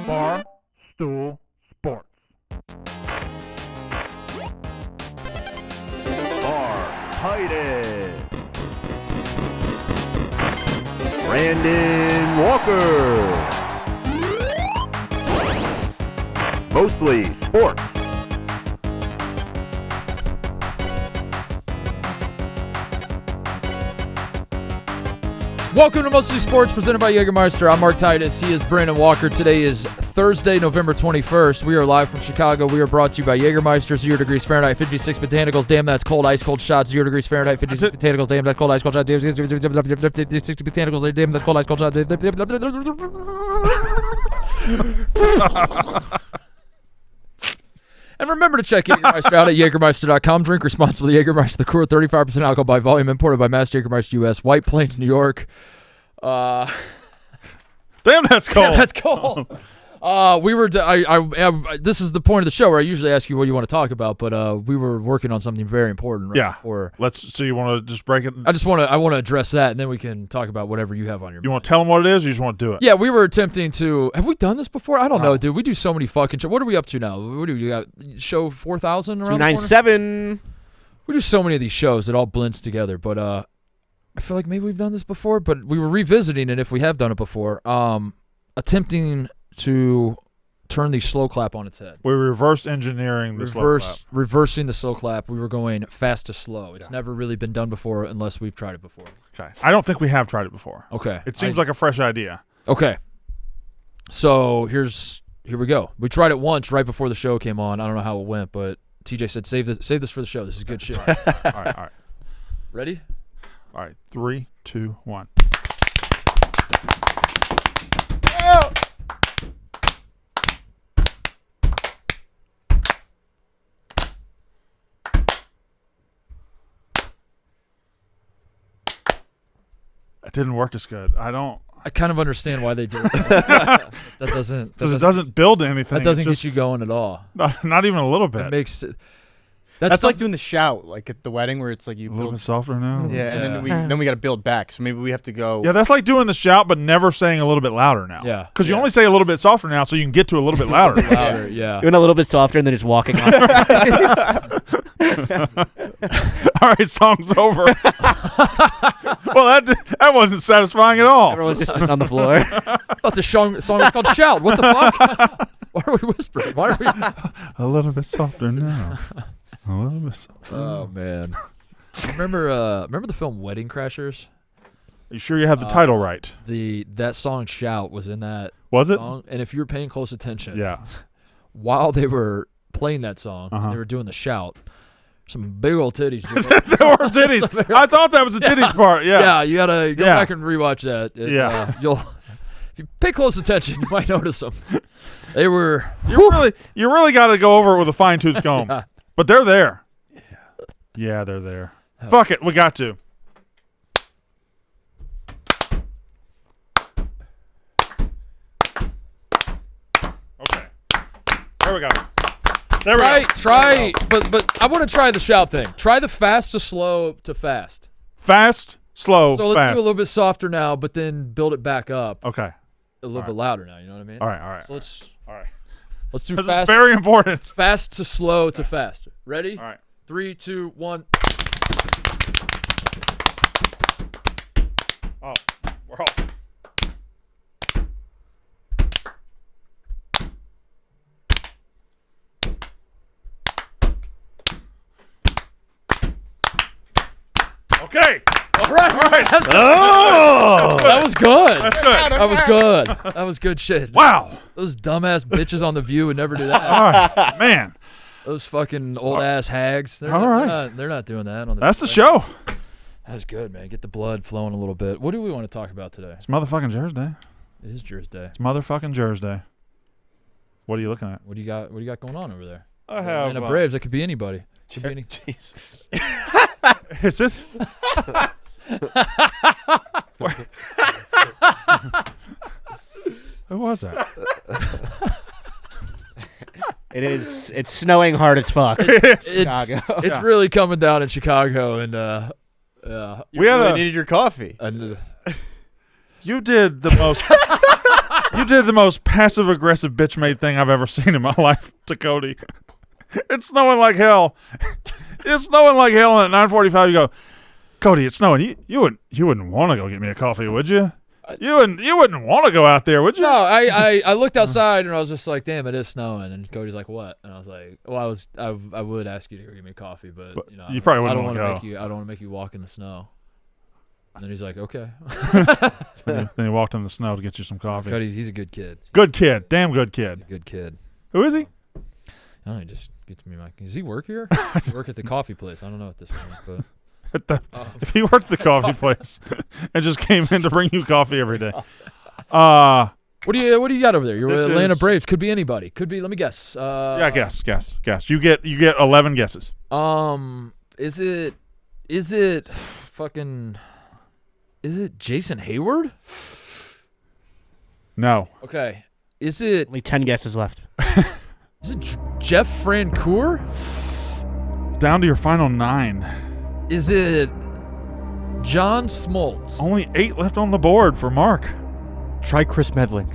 Bar Stool Sports. Bar Titus. Brandon Walker. Mostly Sports. Welcome to Mostly Sports, presented by Jägermeister. I'm Mark Titus. He is Brandon Walker. Today is Thursday, November 21st. We are live from Chicago. We are brought to you by Jägermeister. 0 degrees Fahrenheit, 56 botanicals. Damn, that's cold. Ice cold shots. 0 degrees Fahrenheit, 56 botanicals. Damn, that's cold. Ice cold shots. 60 botanicals. Damn, that's cold. Ice cold shots. And remember to check Jägermeister out at Jägermeister.com. Drink responsibly. Jägermeister, the crew at 35% alcohol by volume, imported by Mass Jägermeister U.S., White Plains, New York. Damn, that's cold. Damn, that's cold. This is the point of the show where I usually ask you what you want to talk about, but we were working on something very important. Right before. So you want to just break it? I want to address that, and then we can talk about whatever you have on your mind. You want to tell them what it is, or you just want to do it? Yeah, we were attempting to. Have we done this before? I don't know, dude. We do so many fucking shows. What are we up to now? What do you got? Show 4,000 around 297. We do so many of these shows that all blends together, but I feel like maybe we've done this before, but we were revisiting it if we have done it before. Attempting to turn the slow clap on its head. We're reverse engineering the slow clap. Reversing the slow clap. We were going fast to slow. It's never really been done before unless we've tried it before. Okay. I don't think we have tried it before. Okay. It seems like a fresh idea. Okay. So here we go. We tried it once right before the show came on. I don't know how it went, but TJ said save this for the show. This is good shit. All right. Ready? All right. 3, 2, 1. It didn't work as good. I kind of understand why they do it. That doesn't. Because it doesn't build anything. That doesn't get you going at all. Not even a little bit. It makes. That's like doing the shout, like at the wedding, where it's like you a little bit softer now. Yeah, and then we got to build back. So maybe we have to go. Yeah, that's like doing the shout, but never saying a little bit louder now. Yeah, because you only say a little bit softer now, so you can get to a little bit louder. Yeah. Doing a little bit softer and then just walking on. All right, song's over. Well, that wasn't satisfying at all. Everyone's just sitting on the floor. I thought the song was called Shout. What the fuck? Why are we whispering? Why are we? A little bit softer now. A little bit softer. Oh man. Remember the film Wedding Crashers? Are you sure you have the title right? That song Shout was in that. Was it? Song, and if you were paying close attention, yeah. While they were playing that song, they were doing the shout. Some big old titties. There were titties. I thought that was the titties part. Yeah. Yeah, you gotta go back and rewatch that. If you pay close attention, you might notice them. They were. You really got to go over it with a fine tooth comb. Yeah. But they're there. Yeah, they're there. Fuck it, we got to. Okay. There we go. There we go. Try, but I want to try the shout thing. Try the fast to slow to fast. Fast, slow, so let's fast. do a little bit softer now, but then build it back up. Okay. A little bit louder now. You know what I mean? All right. So let's do That's fast. Very important. Fast to slow to fast. Ready? All right. 3, 2, 1. Oh, we're off. Okay. All right. That was good. That's good. That was good shit. Wow. Those dumbass bitches on The View would never do that. All right, man. Those fucking old ass hags. They're not doing that. That's the show. That's good, man. Get the blood flowing a little bit. What do we want to talk about today? It's motherfucking Jersey Day. It is Jersey Day. It's motherfucking Jersey Day. What are you looking at? What do you got going on over there? I have Atlanta Braves. That could be anybody. Could be any. Jesus. Is this? Who was that? It's snowing hard as fuck. It's really coming down in Chicago, and you really needed your coffee. You did the most. You did the most passive-aggressive bitch-made thing I've ever seen in my life to Cody. It's snowing like hell. It's snowing like hell, and at 9:45 you go, Cody, it's snowing. You wouldn't want to go get me a coffee, would you? You wouldn't want to go out there, would you? No, I looked outside and I was just like, damn, it is snowing. And Cody's like, what? And I was like, well, I would ask you to go get me a coffee, but you probably wouldn't I don't want to want go. to make you. I don't want to make you walk in the snow. And then he's like, okay. Then he walked in the snow to get you some coffee. Cody's he's a good kid. Good kid, damn good He's kid. a good kid. Who is he? I don't know, he just gets me my. Does he work here? He work at the coffee place. I don't know at this point, but. If he worked at the coffee place and just came in to bring you coffee every day. What do you got over there? Your This Atlanta is- Braves. Could be anybody. Could be. Let me guess. Yeah, guess. You get 11 guesses. Is it Jason Hayward? No. Okay. Is it Only 10 guesses left. Jeff Francoeur? Down to your final 9. Is it John Smoltz? Only 8 left on the board for Mark. Try Chris Medlin.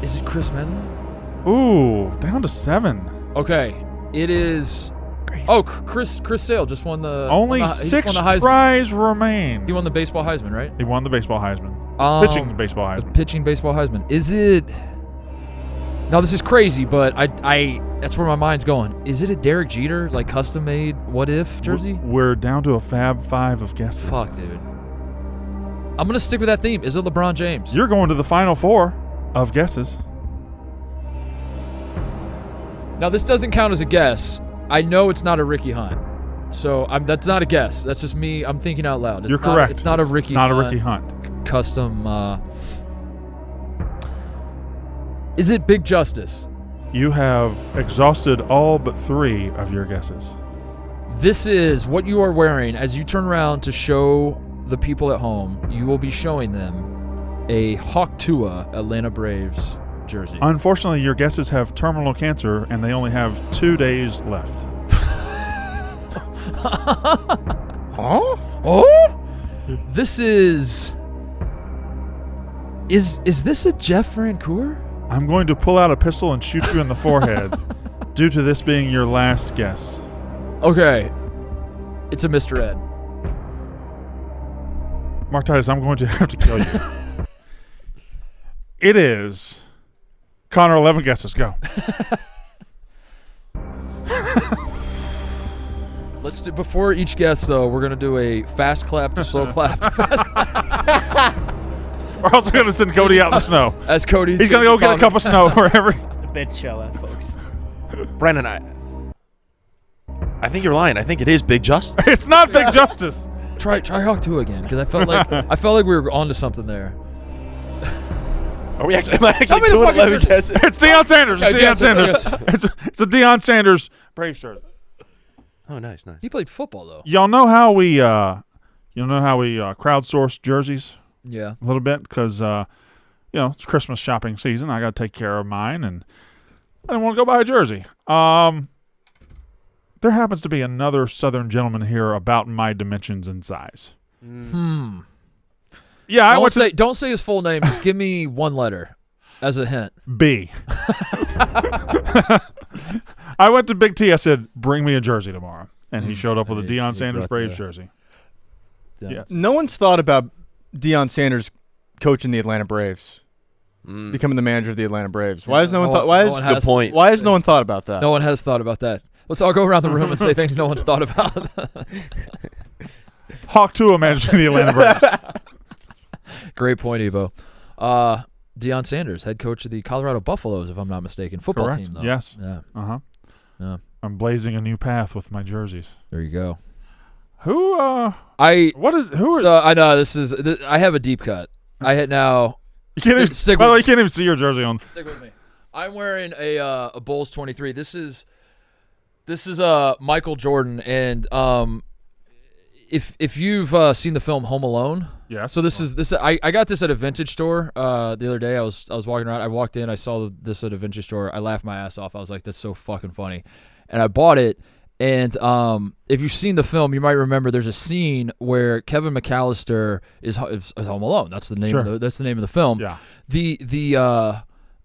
Is it Chris Medlin? Ooh, down to 7. Okay. It is. Oh, Chris Sale just won the. Only he just 6 won the Heisman. tries remain. He won the baseball Heisman, right? He won the baseball Heisman. Pitching the baseball Heisman. Pitching baseball Heisman. Is it? Now this is crazy, but I that's where my mind's going. Is it a Derek Jeter like custom made what if jersey? We're down to a Fab 5 of guesses. Fuck, dude. I'm gonna stick with that theme. Is it LeBron James? You're going to the final 4 of guesses. Now this doesn't count as a guess. I know it's not a Ricky Hunt, so that's not a guess. That's just me. I'm thinking out loud. You're correct. It's not a Ricky. Not Hunt a Ricky Hunt. Custom. Is it Big Justice? You have exhausted all but 3 of your guesses. This is what you are wearing as you turn around to show the people at home. You will be showing them a Hawk Tua Atlanta Braves jersey. Unfortunately, your guesses have terminal cancer, and they only have 2 days left. Huh? Oh? This is this a Jeff Francoeur? I'm going to pull out a pistol and shoot you in the forehead due to this being your last guess. Okay. It's a Mr. Ed. Mark Titus, I'm going to have to kill you. It is Connor. 11 guesses. Go. Let's do before each guess though, we're gonna do a fast clap to slow clap to fast clap. We're also going to send Cody out in the snow. As Cody's He's going to go get a cup of snow wherever. The bit show that, folks. Brandon, I think you're lying. I think it is Big Justice. It's not Big Justice. Try Hawk 2 again, because I felt like we were onto something there. Am I actually Tell me the doing fucking 11 person. guesses? It's Deion Sanders. It's Yeah, Deion Sanders. It's a Deion Sanders Braves jersey. Oh, nice. He played football though. Y'all know how we crowdsource jerseys Yeah. a little bit because it's Christmas shopping season. I got to take care of mine, and I didn't want to go buy a jersey. There happens to be another Southern gentleman here about my dimensions and size. Yeah, Don't say his full name. Just give me one letter as a hint. B. I went to Big T. I said, "Bring me a jersey tomorrow," and he showed up with a He Deion Sanders brought Braves the- jersey. Yeah. No one's thought about Deion Sanders coaching the Atlanta Braves, becoming the manager of the Atlanta Braves. Why has no one thought? Good point. Why has no one thought about that? No one has thought about that. Let's all go around the room and say things no one's thought about. Hawk Tua managing the Atlanta Braves. Great point, Evo. Deion Sanders, head coach of the Colorado Buffaloes, if I'm not mistaken. Football Correct. team, though. Yes. Yeah. Uh-huh. Yeah. I'm blazing a new path with my jerseys. There you go. Who? I know this is. I have a deep cut. I hit now. You can't even, Stick by the with way, you can't even see your jersey on. Stick with me. I'm wearing a Bulls 23. This is Michael Jordan, and if you've seen the film Home Alone, Yeah. so I got this at a vintage store the other day. I was walking around. I walked in. I saw this at a vintage store. I laughed my ass off. I was like, "That's so fucking funny," and I bought it. And if you've seen the film, you might remember there's a scene where Kevin McAllister is Home Alone. That's the name. Sure. That's the name of the film. Yeah.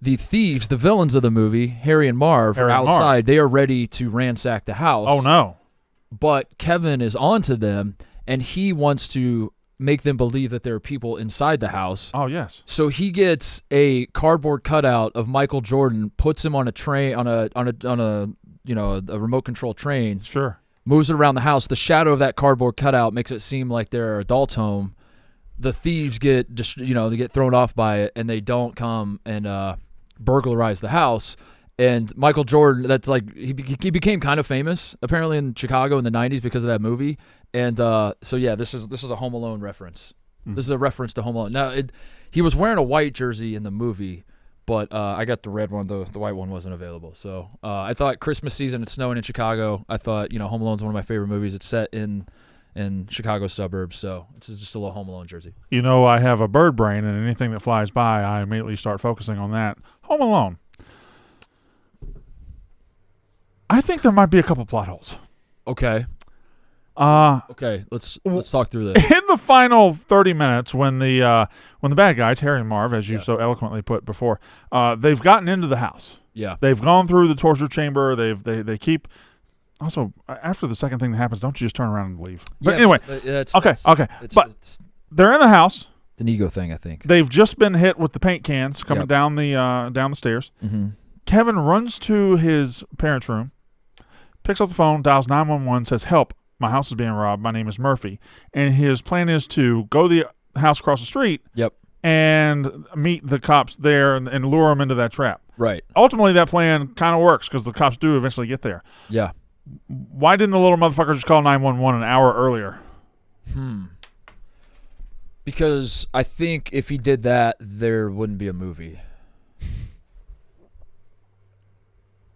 The thieves, the villains of the movie, Harry and Marv, are outside. They are ready to ransack the house. Oh no! But Kevin is onto them, and he wants to make them believe that there are people inside the house. Oh yes. So he gets a cardboard cutout of Michael Jordan, puts him on a train, on a remote control train. Sure. Moves it around the house. The shadow of that cardboard cutout makes it seem like they're adults home. The thieves get they get thrown off by it, and they don't come and burglarize the house. And Michael Jordan, that's like he became kind of famous apparently in Chicago in the 90s because of that movie. And so yeah, this is a Home Alone reference. This is a reference to Home Alone. Now he was wearing a white jersey in the movie, but I got the red one. The white one wasn't available. So I thought Christmas season, it's snowing in Chicago. I thought Home Alone's one of my favorite movies. It's set in Chicago suburbs, so it's just a little Home Alone jersey. I have a bird brain, and anything that flies by, I immediately start focusing on that. Home Alone. I think there might be a couple plot holes. Okay. Okay, let's talk through this. In the final 30 minutes, when the bad guys, Harry and Marv, as you so eloquently put before, they've gotten into the house. Yeah. They've gone through the torture chamber. They keep. Also, after the second thing that happens, don't you just turn around and leave? But anyway, okay. But they're in the house. It's an ego thing, I think. They've just been hit with the paint cans coming down the stairs. Mm-hmm. Kevin runs to his parents' room, picks up the phone, dials 911, says, "Help. My house is being robbed. My name is Murphy." And his plan is to go to the house across the street and meet the cops there and lure them into that trap. Right. Ultimately, that plan kind of works because the cops do eventually get there. Yeah. Why didn't the little motherfucker just call 911 an hour earlier? Because I think if he did that, there wouldn't be a movie.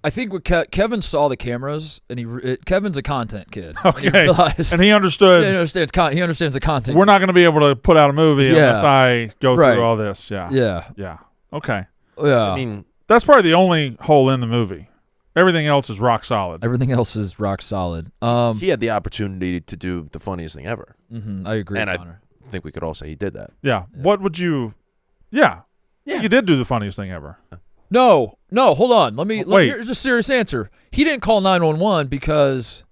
I think what Kevin saw the cameras, and Kevin's a content kid. Okay, and he realized, and he understood. He understands the content. We're not going to be able to put out a movie unless I go through all this. Yeah. Okay. Yeah. I mean, that's probably the only hole in the movie. Everything else is rock solid. Everything else is rock solid. he had the opportunity to do the funniest thing ever. I agree, and Connor. I think we could all say he did that. Yeah. What would you? Yeah. You did do the funniest thing ever. No, hold on. Wait. Here's a serious answer. He didn't call 911 because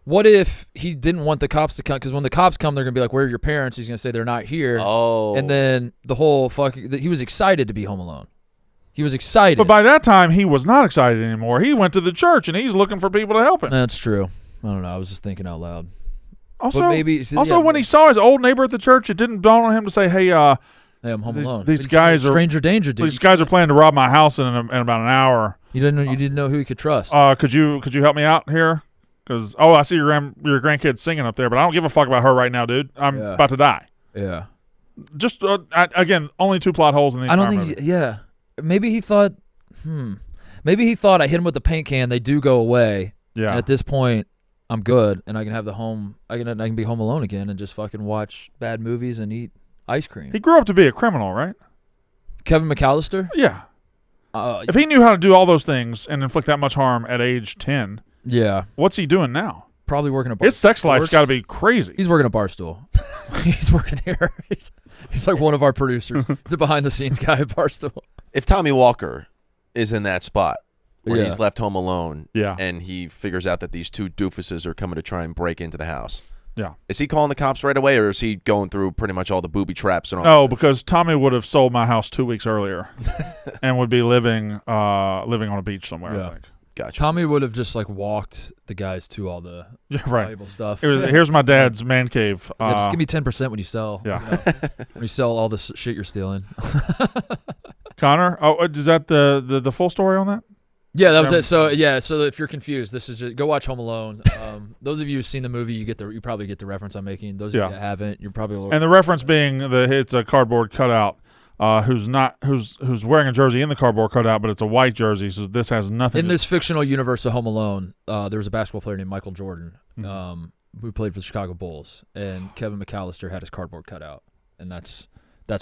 what if he didn't want the cops to come? Because when the cops come, they're going to be like, "Where are your parents?" He's going to say they're not here. Oh. And then the whole he was excited to be home alone. He was excited. But by that time, he was not excited anymore. He went to the church, and he's looking for people to help him. That's true. I don't know. I was just thinking out loud. Also, but maybe, when he saw his old neighbor at the church, it didn't dawn on him to say, "Hey, I'm home alone." These guys are stranger danger, dude. These guys are planning to rob my house in about an hour. You didn't know who he could trust. Could you help me out here? Because I see your grandkid singing up there, but I don't give a fuck about her right now, dude. I'm about to die. Yeah. Just again, only two plot holes in the entire movie. Yeah. Maybe he thought. Maybe he thought I hit him with the paint can. They do go away. Yeah. And at this point, I'm good, and I can have the home. I can be home alone again and just fucking watch bad movies and eat ice cream. He grew up to be a criminal, right? Kevin McAllister? Yeah. If he knew how to do all those things and inflict that much harm at age 10, what's he doing now? Probably working a bar. His sex life's got to be crazy. He's working a Barstool. He's working here. He's like one of our producers. He's a behind-the-scenes guy at Barstool. If Tommy Walker is in that spot where Yeah. he's left home alone Yeah. and he figures out that these two doofuses are coming to try and break into the house, Yeah. is he calling the cops right away, or is he going through pretty much all the booby traps and all? No, because Tommy would have sold my house 2 weeks earlier and would be living on a beach somewhere, Yeah. I think. Gotcha. Tommy would have just like walked the guys to all the Yeah, right. valuable stuff. Here's my dad's man cave. Yeah, just give me 10% when you sell. Yeah. When you sell all the shit you're stealing. Connor, is that the full story on that? Yeah, that was it. So if you're confused, this is just go watch Home Alone. Those of you who've seen the movie, you probably get the reference I'm making. Those of you that haven't, you're probably a little. And the reference being it's a cardboard cutout. Who's wearing a jersey in the cardboard cutout, but it's a white jersey, so this has nothing. In this fictional universe of Home Alone, there was a basketball player named Michael Jordan, who played for the Chicago Bulls, and Kevin McAllister had his cardboard cutout, and that's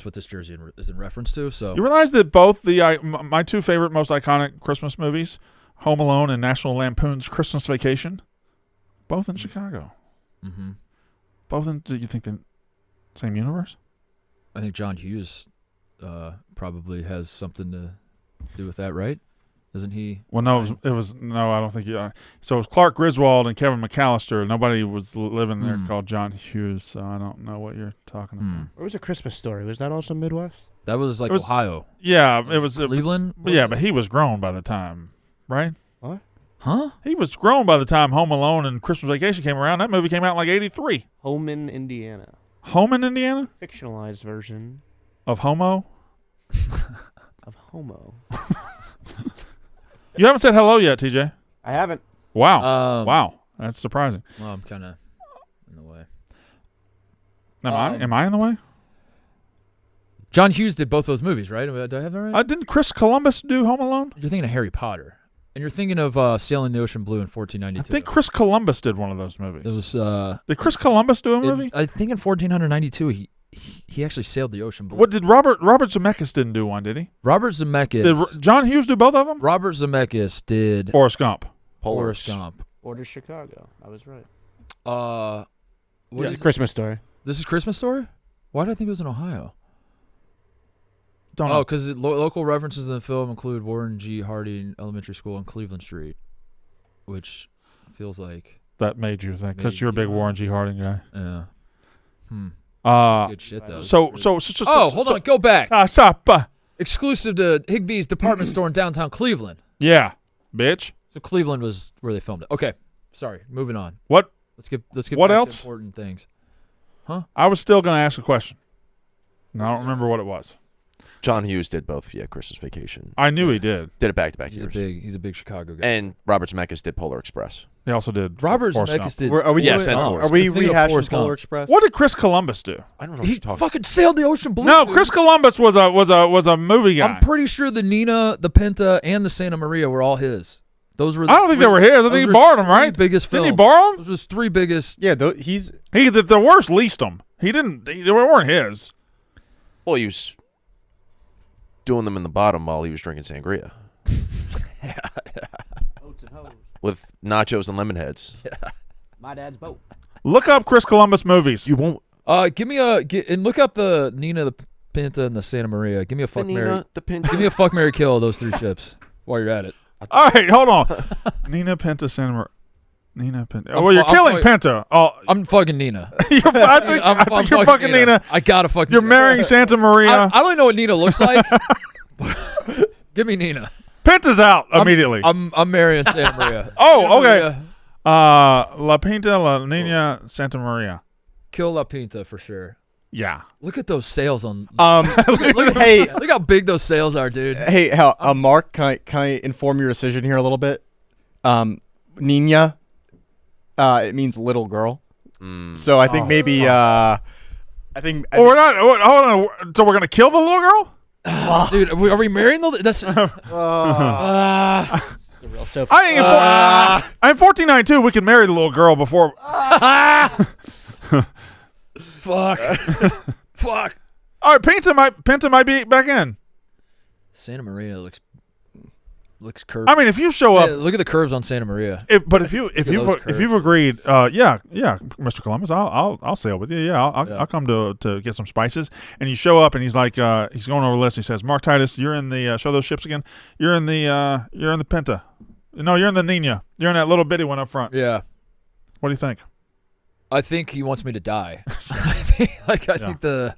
what this jersey is in reference to. So you realize that both my two favorite, most iconic Christmas movies, Home Alone and National Lampoon's Christmas Vacation. Both in Chicago. Mm-hmm. Both in, do you think, the same universe? I think John Hughes probably has something to do with that, right? Isn't he? Well, no, no, I don't think you. So it was Clark Griswold and Kevin McAllister. Nobody was living there called John Hughes, so I don't know what you're talking about. Where was A Christmas Story? Was that also Midwest? That was like It was- Ohio. Yeah, it was. Cleveland? Yeah, but he was grown by the time, right? Huh? He was grown by the time Home Alone and Christmas Vacation came around. That movie came out in like 83. Holman, Indiana. Home in Indiana? Fictionalized version Of Homo? of Homo. You haven't said hello yet, TJ. I haven't. Wow. Wow. That's surprising. Well, I'm kind of in the way. Am I in the way? John Hughes did both those movies, right? Do I have that right? Didn't Chris Columbus do Home Alone? You're thinking of Harry Potter. And you're thinking of Sailing the Ocean Blue in 1492. I think Chris Columbus did one of those movies. It was, Did Chris Columbus do a movie? I think in 1492 he actually sailed the ocean blue. What did Robert Zemeckis didn't do one, did he? Robert Zemeckis. Did John Hughes do both of them? Robert Zemeckis did Forrest Gump. Forrest Gump. Order Chicago. I was right. What This is is Christmas Story. This is Christmas Story? Why did I think it was in Ohio? Don't Oh, know. because local references in the film include Warren G. Harding Elementary School on Cleveland Street, which feels like That made you think, because Maybe, you're a big Warren G. Harding guy. Good shit though. So, hold on, go back. Stop. Exclusive to Higbee's department store in downtown Cleveland. Yeah, bitch. So Cleveland was where they filmed it. Okay, sorry. Moving on. What? Let's get What back else? to important things. I was still going to ask a question. And I don't remember what it was. John Hughes did both. Yeah, Christmas Vacation. I knew he did. Did it back to back He's years. a big Chicago guy. And Robert Zemeckis did Polar Express. He also did Robert Forrest Gump. Zemeckis did. Are we Yes, doing, and are Forrest. we The thing of rehashing Forrest Polar Gump. Express? What did Chris Columbus do? I don't know what He you're talking fucking sailed the ocean blue. No, dude. Chris Columbus was a movie guy. I'm pretty sure the Nina, the Pinta, and the Santa Maria were all his. Those were. I don't think they were his. I think he borrowed them, right? Biggest Didn't films. he borrow them? Those were his three biggest. Yeah, he's He the worst leased them. He didn't. They weren't his. Well, he was doing them in the bottom while he was drinking sangria. Oats and hoes. With nachos and lemon heads. My dad's boat. Look up Chris Columbus movies. You won't. Give me and look up the Nina, the Pinta, and the Santa Maria. Give me a fuck Mary. Nina, the pin. Give me a fuck Mary kill of those three ships while you're at it. All right, hold on. Nina Pinta Santa Maria. Nina Pinta. I'm Well, you're fu- I'm killing fu- Pinta. Oh, I'm fucking Nina. I think you're fucking Nina. I gotta fuck You're Nina. marrying Santa Maria. I don't know what Nina looks like. Give me Nina. Pinta's out immediately. I'm marrying Santa Maria. Oh, Santa okay. Maria, La Pinta, La Nina, Santa Maria. kill La Pinta for sure. Yeah. Look at those sails on. hey, Look how big those sails are, dude. hey, Mark, can I inform your decision here a little bit? Nina, it means little girl. So I think maybe I think Well, we're not. Hold on. So we're gonna kill the little girl? Dude, are we marrying the? That's. It's a real Sophie. I think in 1492 we can marry the little girl before. Fuck. Fuck. All right, Pinta might be back in. Santa Maria looks curved. I mean, if you show up, Look at the curves on Santa Maria. if those you've curves. agreed, yeah, Mr. Columbus, I'll sail with you. Yeah, I'll come to get some spices. And you show up, and he's like, he's going over the list. He says, Mark Titus, you're in the show those ships again. You're in the Pinta. No, you're in the Nina. You're in that little bitty one up front. Yeah. What do you think? I think he wants me to die. I think the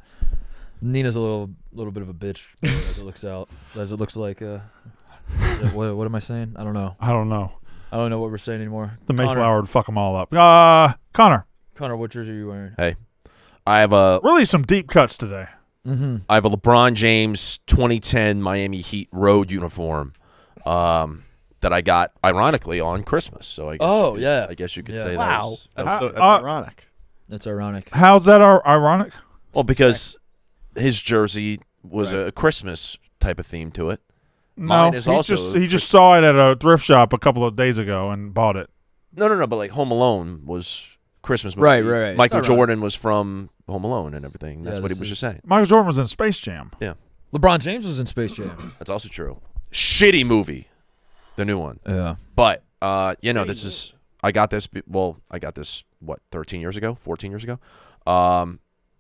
Nina's a little bit of a bitch as it looks like. What am I saying? I don't know. I don't know. I don't know what we're saying anymore. The Connor. Mayflower would fuck them all up. Connor, What jersey are you wearing? Hey, I have a really some deep cuts today. Mm-hmm. I have a LeBron James 2010 Miami Heat road uniform that I got ironically on Christmas. So I guess I guess you could say Wow. that's Uh, ironic. That's ironic. How's that ironic? well because his jersey was Right. a Christmas type of theme to it. No, Mine is also he just saw it at a thrift shop a couple of days ago and bought it. No, but like Home Alone was Christmas movie. Right. Michael It's ironic. Jordan was from Home Alone and everything. That's Yeah, what he this was is- just saying. Michael Jordan was in Space Jam. Yeah, LeBron James was in Space Jam. that's also true. Shitty movie. The new one. Yeah. But this is I got this 13 years ago, 14 years ago.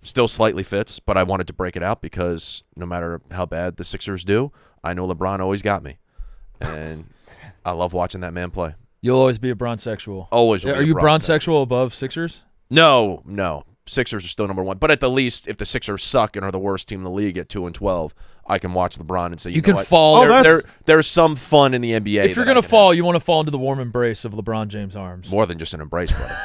Still slightly fits, but I wanted to break it out because no matter how bad the Sixers do, I know LeBron always got me. And I love watching that man play. You'll always be a bronzexual. Always. Are you bronzexual above Sixers? No. Sixers are still number one. But at the least, if the Sixers suck and are the worst team in the league at 2-12, I can watch LeBron and say, you can know what? fall. There's some fun in the NBA. If you're going to fall, you want to fall into the warm embrace of LeBron James' arms. More than just an embrace, brother.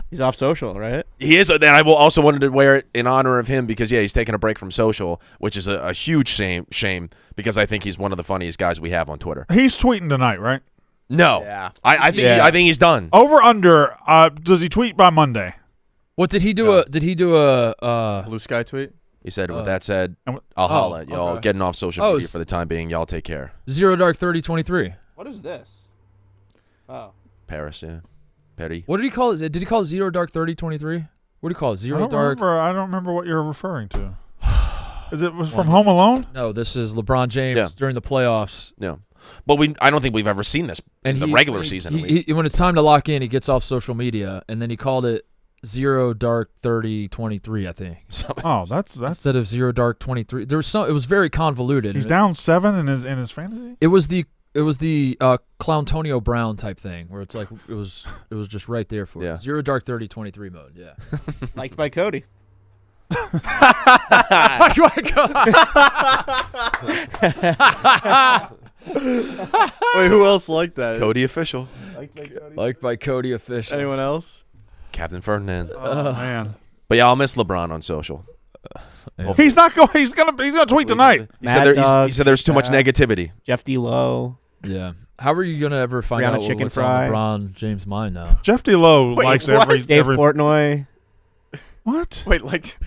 He's off social, right? He is. And I will also wanted to wear it in honor of him because, he's taking a break from social, which is a huge shame because I think he's one of the funniest guys we have on Twitter. He's tweeting tonight, right? No. Yeah. I think he's done. Over under. Does he tweet by Monday? What did he do? Did he do a Blue Sky tweet. He said, with that said, I'll holla at y'all. Okay. Getting off social media for the time being. Y'all take care. Zero Dark 3023? What is this? Oh. Paris, yeah. Petty. What did he call it? Did he call it Zero Dark 3023? What do you call it? Zero Dark? I don't remember what you're referring to. Is it from Home Alone? No, this is LeBron James during the playoffs. Yeah. But I don't think we've ever seen this in the regular season. When it's time to lock in, he gets off social media, and then he called it Zero Dark 3023, I think. Oh, that's instead of Zero Dark 23. There was it was very convoluted. He's down 7 in his fantasy. It was the Clowntonio Brown type thing where it's like it was just right there for you. Zero Dark 3023 mode. Yeah. Liked by Cody. Oh my God. Wait, who else liked that? Cody official. Liked by Cody official. Anyone else? Captain Ferdinand. Oh man. But I'll miss LeBron on social. He's not going. He's gonna tweet tonight. He said there's too much negativity. Jeff D. Lowe. Yeah. How are you gonna ever find Brianna out Chicken what's Fry. on LeBron James' mind now? Jeff D. Lowe Wait, likes what? Dave every. Portnoy. What? Wait, like.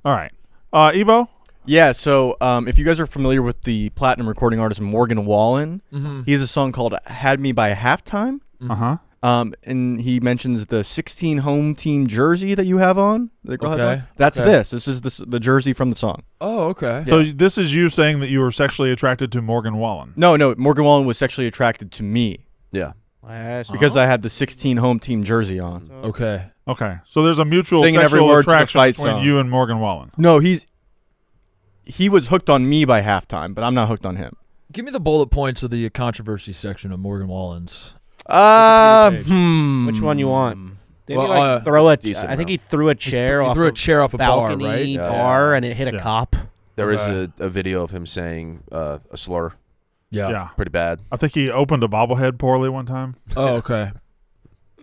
All right. Ebo. Yeah, so if you guys are familiar with the platinum recording artist Morgan Wallen, he has a song called "Had Me by Halftime." And he mentions the 16 home team jersey that you have on. The girl has on. That's this. This is the jersey from the song. Oh, okay. So this is you saying that you were sexually attracted to Morgan Wallen. No, Morgan Wallen was sexually attracted to me. Yeah. Because I had the 16 home team jersey on. Okay. Okay. So there's a mutual Singing every sexual word to the attraction fight between song. you and Morgan Wallen. No, he was hooked on me by halftime, but I'm not hooked on him. Give me the bullet points of the controversy section of Morgan Wallen's. Which one you want? Did Well, he like throw a? decent I think round. he threw a chair He off threw a chair off a bar, balcony right? bar, and it hit a cop. There is a video of him saying a slur. Yeah. Pretty bad. I think he opened a bobblehead poorly one time. Oh, okay.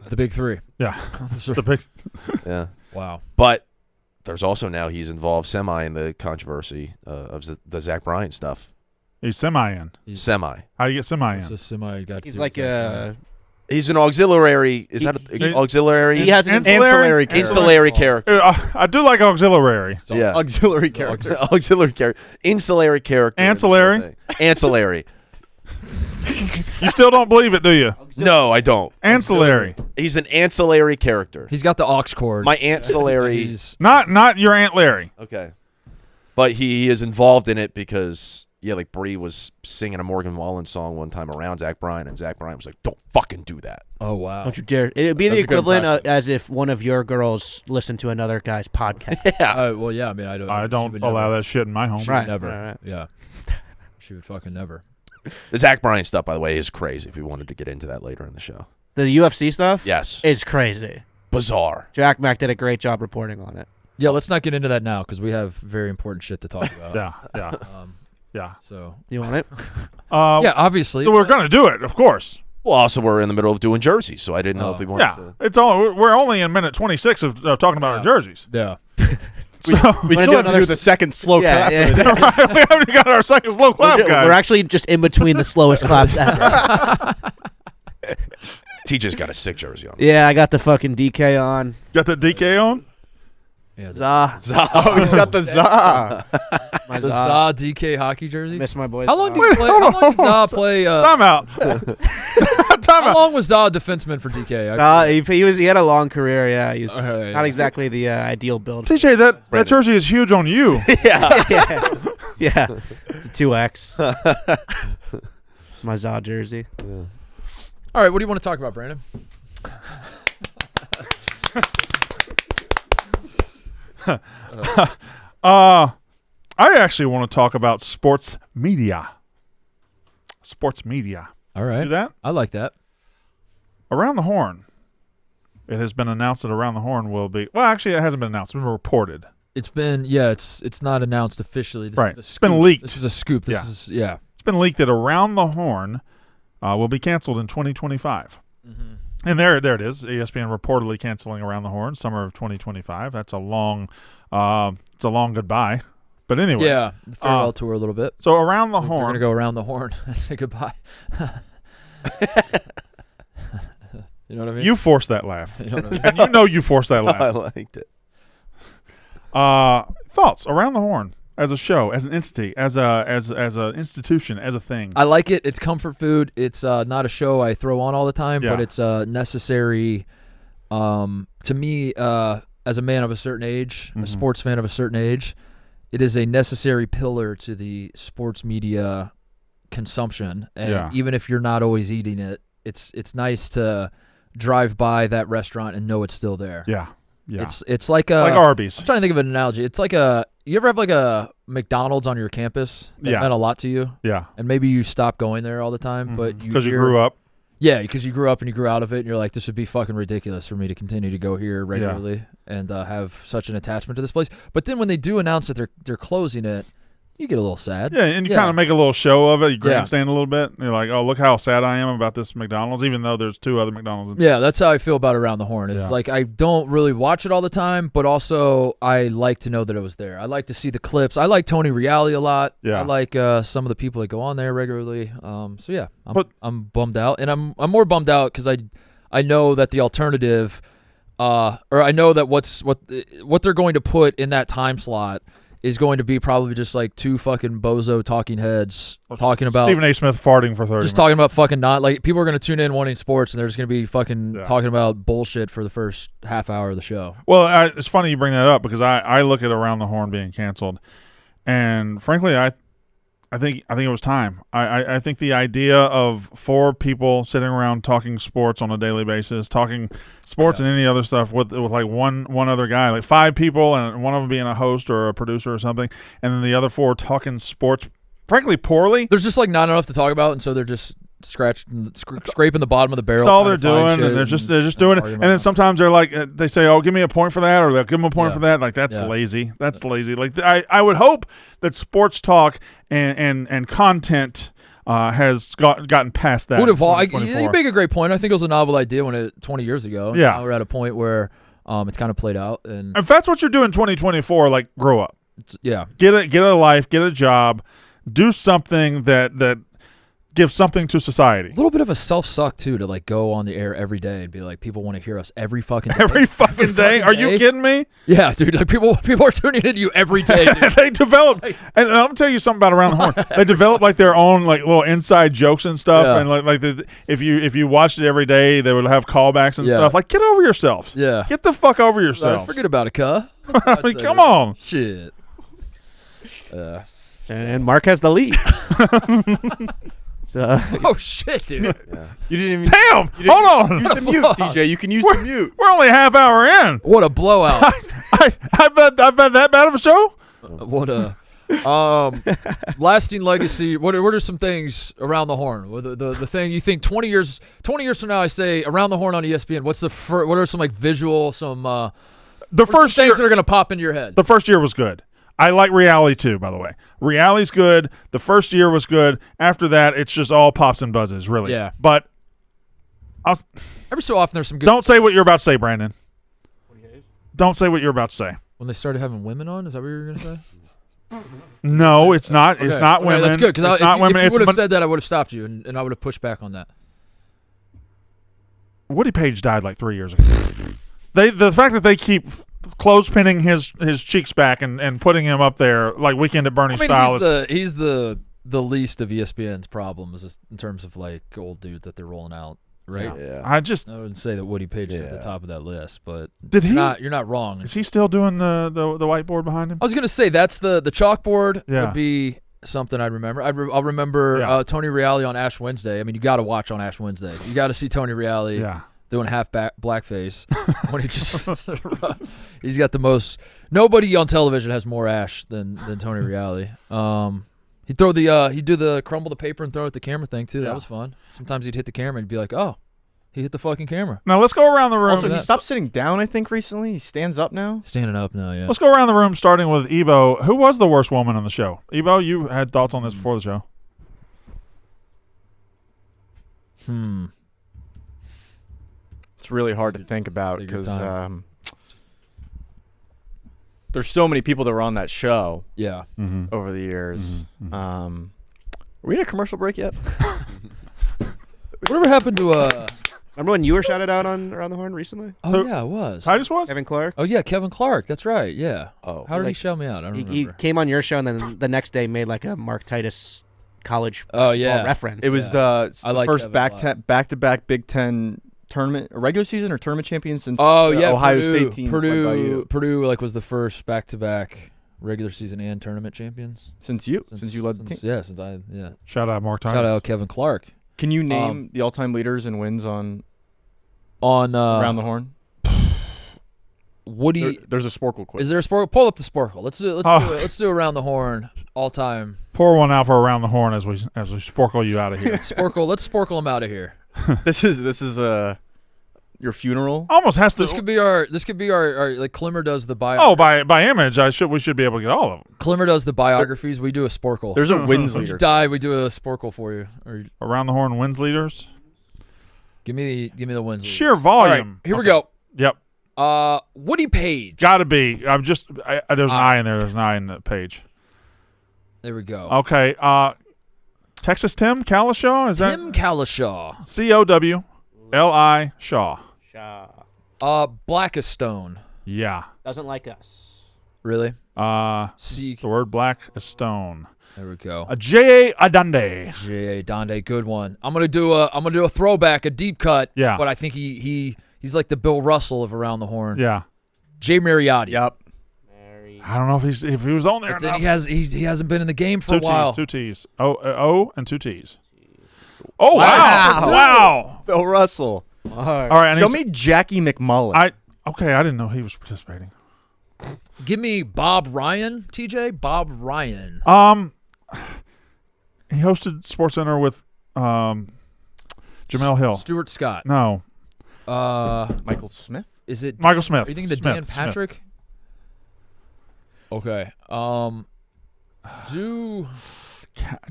The big three. Yeah. The big. Yeah. Wow. But there's also now he's involved semi in the controversy of the Zach Bryan stuff. He's semi in. Semi. How do you get semi in? It's a semi got He's to like exactly. He's an auxiliary. Is that an auxiliary? He has an Ancillary character. Ancillary character. I do like auxiliary. Yeah. Auxiliary character. Auxiliary character. Ancillary character. Ancillary? Ancillary. You still don't believe it, do you? No, I don't. Ancillary. He's an ancillary character. He's got the aux cord. My ancillary. He's Not your Aunt Larry. Okay. But he is involved in it because, like Bree was singing a Morgan Wallen song one time around Zach Bryan, and Zach Bryan was like, don't fucking do that. oh wow. Don't you dare! It would be the That's a good equivalent impression. as if one of your girls listened to another guy's podcast. Yeah. Well, yeah. I mean, I I she don't would allow never. that shit in my home. She Right. would never. Right. Yeah. She would fucking never. The Zach Bryan stuff, by the way, is crazy if we wanted to get into that later in the show. The UFC stuff, Yes. is crazy. Bizarre. Jack Mack did a great job reporting on it. Yeah. Let's not get into that now because we have very important shit to talk about. Yeah. Yeah. So. You want it? Yeah. Obviously. So we're gonna do it, of course. Well, also, we're in the middle of doing jerseys, so I didn't know if we wanted Yeah. to. It's all. We're only in minute 26 of talking about our jerseys. Yeah. We still have to do the second slow clap. yeah. We haven't got our second slow clap, guys. We're actually just in between the slowest claps ever. TJ's got a sick jersey on. Yeah, I got the fucking DK on. Got the DK on? Yeah. Zah. Oh, he's got the za. My The Zah. Za DK hockey jersey. Miss my boy. How long Zah. did he play? How long did Za play? Time out. Time How out. long was Za a defenseman for DK? He had a long career. Yeah, he was Yeah. not exactly the ideal build. TJ, that jersey is huge on you. yeah, it's a 2X. My Zaw jersey. All right, what do you want to talk about, Brandon? I actually want to talk about sports media. Sports media. All right. Do that? I like that. Around the Horn. It has been announced that Around the Horn will be. Well, actually, it hasn't been announced. It's been reported. It's been, it's not announced officially. This Right. is a It's scoop. been leaked. This is a scoop. This Yeah. is, yeah. It's been leaked that Around the Horn will be canceled in 2025. And there it is. ESPN reportedly canceling Around the Horn summer of 2025. That's a long, it's a long goodbye. But anyway. Yeah, the farewell tour a little bit. So Around the We're Horn. going to go around the horn and say goodbye. You know what I mean? You forced that laugh. You know what I mean? And you know you forced that laugh. I liked it. Thoughts Around the Horn as a show, as an entity, as a institution, as a thing. I like it. It's comfort food. It's not a show I throw on all the time, Yeah. but it's necessary to me as a man of a certain age, a sports fan of a certain age. It is a necessary pillar to the sports media consumption. And Yeah. even if you're not always eating it, it's nice to drive by that restaurant and know it's still there. Yeah. Yeah. It's like a like Arby's. I'm trying to think of an analogy. It's like you ever have like a McDonald's on your campus that Yeah. meant a lot to you? Yeah. And maybe you stop going there all the time, but Because you grew up. Yeah, because you grew up and you grew out of it, and you're like, this would be fucking ridiculous for me to continue to go here regularly and have such an attachment to this place. But then when they do announce that they're closing it, you get a little sad. Yeah, and you kind of make a little show of it. You Yeah. grandstand a little bit. And you're like, oh, look how sad I am about this McDonald's, even though there's two other McDonald's. Yeah, that's how I feel about Around the Horn. It's Yeah. like I don't really watch it all the time, but also I like to know that it was there. I like to see the clips. I like Tony Reali a lot. Yeah. I like some of the people that go on there regularly. So yeah, But- I'm bummed out, and I'm more bummed out because I know that the alternative, or I know that what they're going to put in that time slot is going to be probably just like two fucking bozo talking heads talking about Stephen A. Smith farting for 30 minutes. just talking about fucking not like people are going to tune in wanting sports and they're just going to be fucking Yeah. talking about bullshit for the first half hour of the show. Well, it's funny you bring that up because I look at Around the Horn being canceled, and frankly, I think it was time. I think the idea of four people sitting around talking sports on a daily basis, talking sports and any other stuff with like one other guy, like five people, and one of them being a host or a producer or something, and then the other four talking sports, frankly, poorly. There's just like not enough to talk about, and so they're just scraping the bottom of the barrel. That's all they're trying to find doing, shit and they're just doing it. arguing And then about sometimes they're like, they say, "Oh, give me a point for that," or they'll give them a point Yeah. for that. Like that's Yeah. lazy. That's lazy. Like I would hope that sports talk and content has gotten past that. Would have in you 2024. make a great point. I think it was a novel idea 20 years ago. Yeah. Now we're at a point where it's kind of played out, and If that's what you're doing in 2024, like grow up, yeah. get a life, get a job, do something that gives something to society. A little bit of a self-suck too to like go on the air every day and be like, people want to hear us every fucking day. Every fucking day. Are you kidding me? Yeah, dude. Like people are tuning into you every day. Dude. They develop, and I'm gonna tell you something about Around the Horn. They develop like their own like little inside jokes and stuff, Yeah. and if you watched it every day, they would have callbacks and Yeah. stuff. Like, get over yourselves. Yeah. Get the fuck over yourselves. Forget about it, cuh. I mean, come on. Shit. And Mark has the lead. So, Oh shit, dude. You didn't even Damn. you didn't Hold on. use the mute, TJ. You can use the mute. We're only a half hour in. What a blowout. I bet that bad of a show. What a lasting legacy. What are some things around the horn? The thing you think 20 years from now I say around the horn on ESPN. What's the what are some like visual The first things year, that are going to pop into your head? the first year was good. I like reality too, by the way. Reality's good. The first year was good. After that, it's just all pops and buzzes, really. Yeah. But Every so often there's some good don't say what you're about to say, Brandon. Don't say what you're about to say. when they started having women on. Is that what you were going to say? No, it's not. It's Okay. not Okay, women. that's good because it's not women. if you It's would have mon- said that, I would have stopped you and I would have pushed back on that. Woody Page died like 3 years ago. The fact that they keep clothespinning his cheeks back and putting him up there like Weekend at Bernie's style is he's the least of ESPN's problems just in terms of like old dudes that they're rolling out, right? Yeah. I just I wouldn't say that Woody Page is at the Yeah. top of that list, but did he you're not wrong. is he still doing the whiteboard behind him? I was gonna say that's the chalkboard Yeah. would be something I'd remember. I'll remember Tony Reale on Ash Wednesday. I mean, you got to watch on Ash Wednesday. You got to see Tony Reale doing half blackface when he just he's got the most. Nobody on television has more Ash than Tony Reale. He'd do the crumble the paper and throw it at the camera thing too. That was fun. Sometimes he'd hit the camera and be like, "Oh, he hit the fucking camera." Now let's go around the room. Also, he stopped sitting down, I think, recently. He stands up now. Standing up now, yeah. Let's go around the room, starting with Ebo. Who was the worst woman on the show? Ebo, you had thoughts on this before the show. It's really hard to think about Take your because there's so many people that were on that show Yeah. over the years. Are we in a commercial break yet? Whatever happened to Remember when you were shouted out on Around the Horn recently? Oh yeah, it was. Titus was? Kevin Clark. Oh yeah, Kevin Clark. That's right. Yeah. Oh. How did he Like, shout me out? I don't He remember. came on your show and then the next day made like a Mark Titus college Oh, basketball yeah. reference. It was I the like first Kevin a lot. back-to-back Big Ten tournament, regular season or tournament champions since Oh the yeah, Ohio Purdue, State teams led by you. Purdue like was the first back-to-back regular season and tournament champions Since you led the team. Yeah, since I Shout out Mark Titus. Shout out Kevin Clark Can you name the all-time leaders and wins on on Around the Horn? Woody. There's a Sporkle quiz. Is there a Sporkle? Pull up the Sporkle. Let's do it. Let's do Around the Horn all time. Pour one out for Around the Horn as we sporkle you out of here. Sporkle. Let's Sporkle him out of here. This is your funeral. Almost has to. This could be our like Klimmer does the bio. Oh, by image, we should be able to get all of them. Klimmer does the biographies. We do a Sporkle. There's a wins You leader. die. We do a Sporkle for you. Or Around the Horn wins leaders. give me the wins. Sheer All right, volume. here we go. Yep. Woody Page. Got to be. There's an I in there. There's an I in the page. There we go. Okay. Texas Tim Calishaw? Is Tim Calishaw. that Cowli Shaw? Blackistone. Yeah. Doesn't like us. Really? The word black is stone. There we go. J.A. Adande. J.A. Donde, good one. I'm gonna do a throwback, a deep cut. Yeah. But I think he's like the Bill Russell of Around the Horn. Yeah. Jay Mariotti. Yep. I don't know if he was on there But then enough. he hasn't been in the game for a while. Two T's. O and two T's. Oh wow! Wow! Bill Russell. All right. Show me Jackie McMullen. I didn't know he was participating. Give me Bob Ryan, TJ. Bob Ryan. He hosted SportsCenter with Jamel Hill. Stuart Scott. No, Michael Smith. Is it Michael Smith. Are you thinking of Dan Patrick? Okay.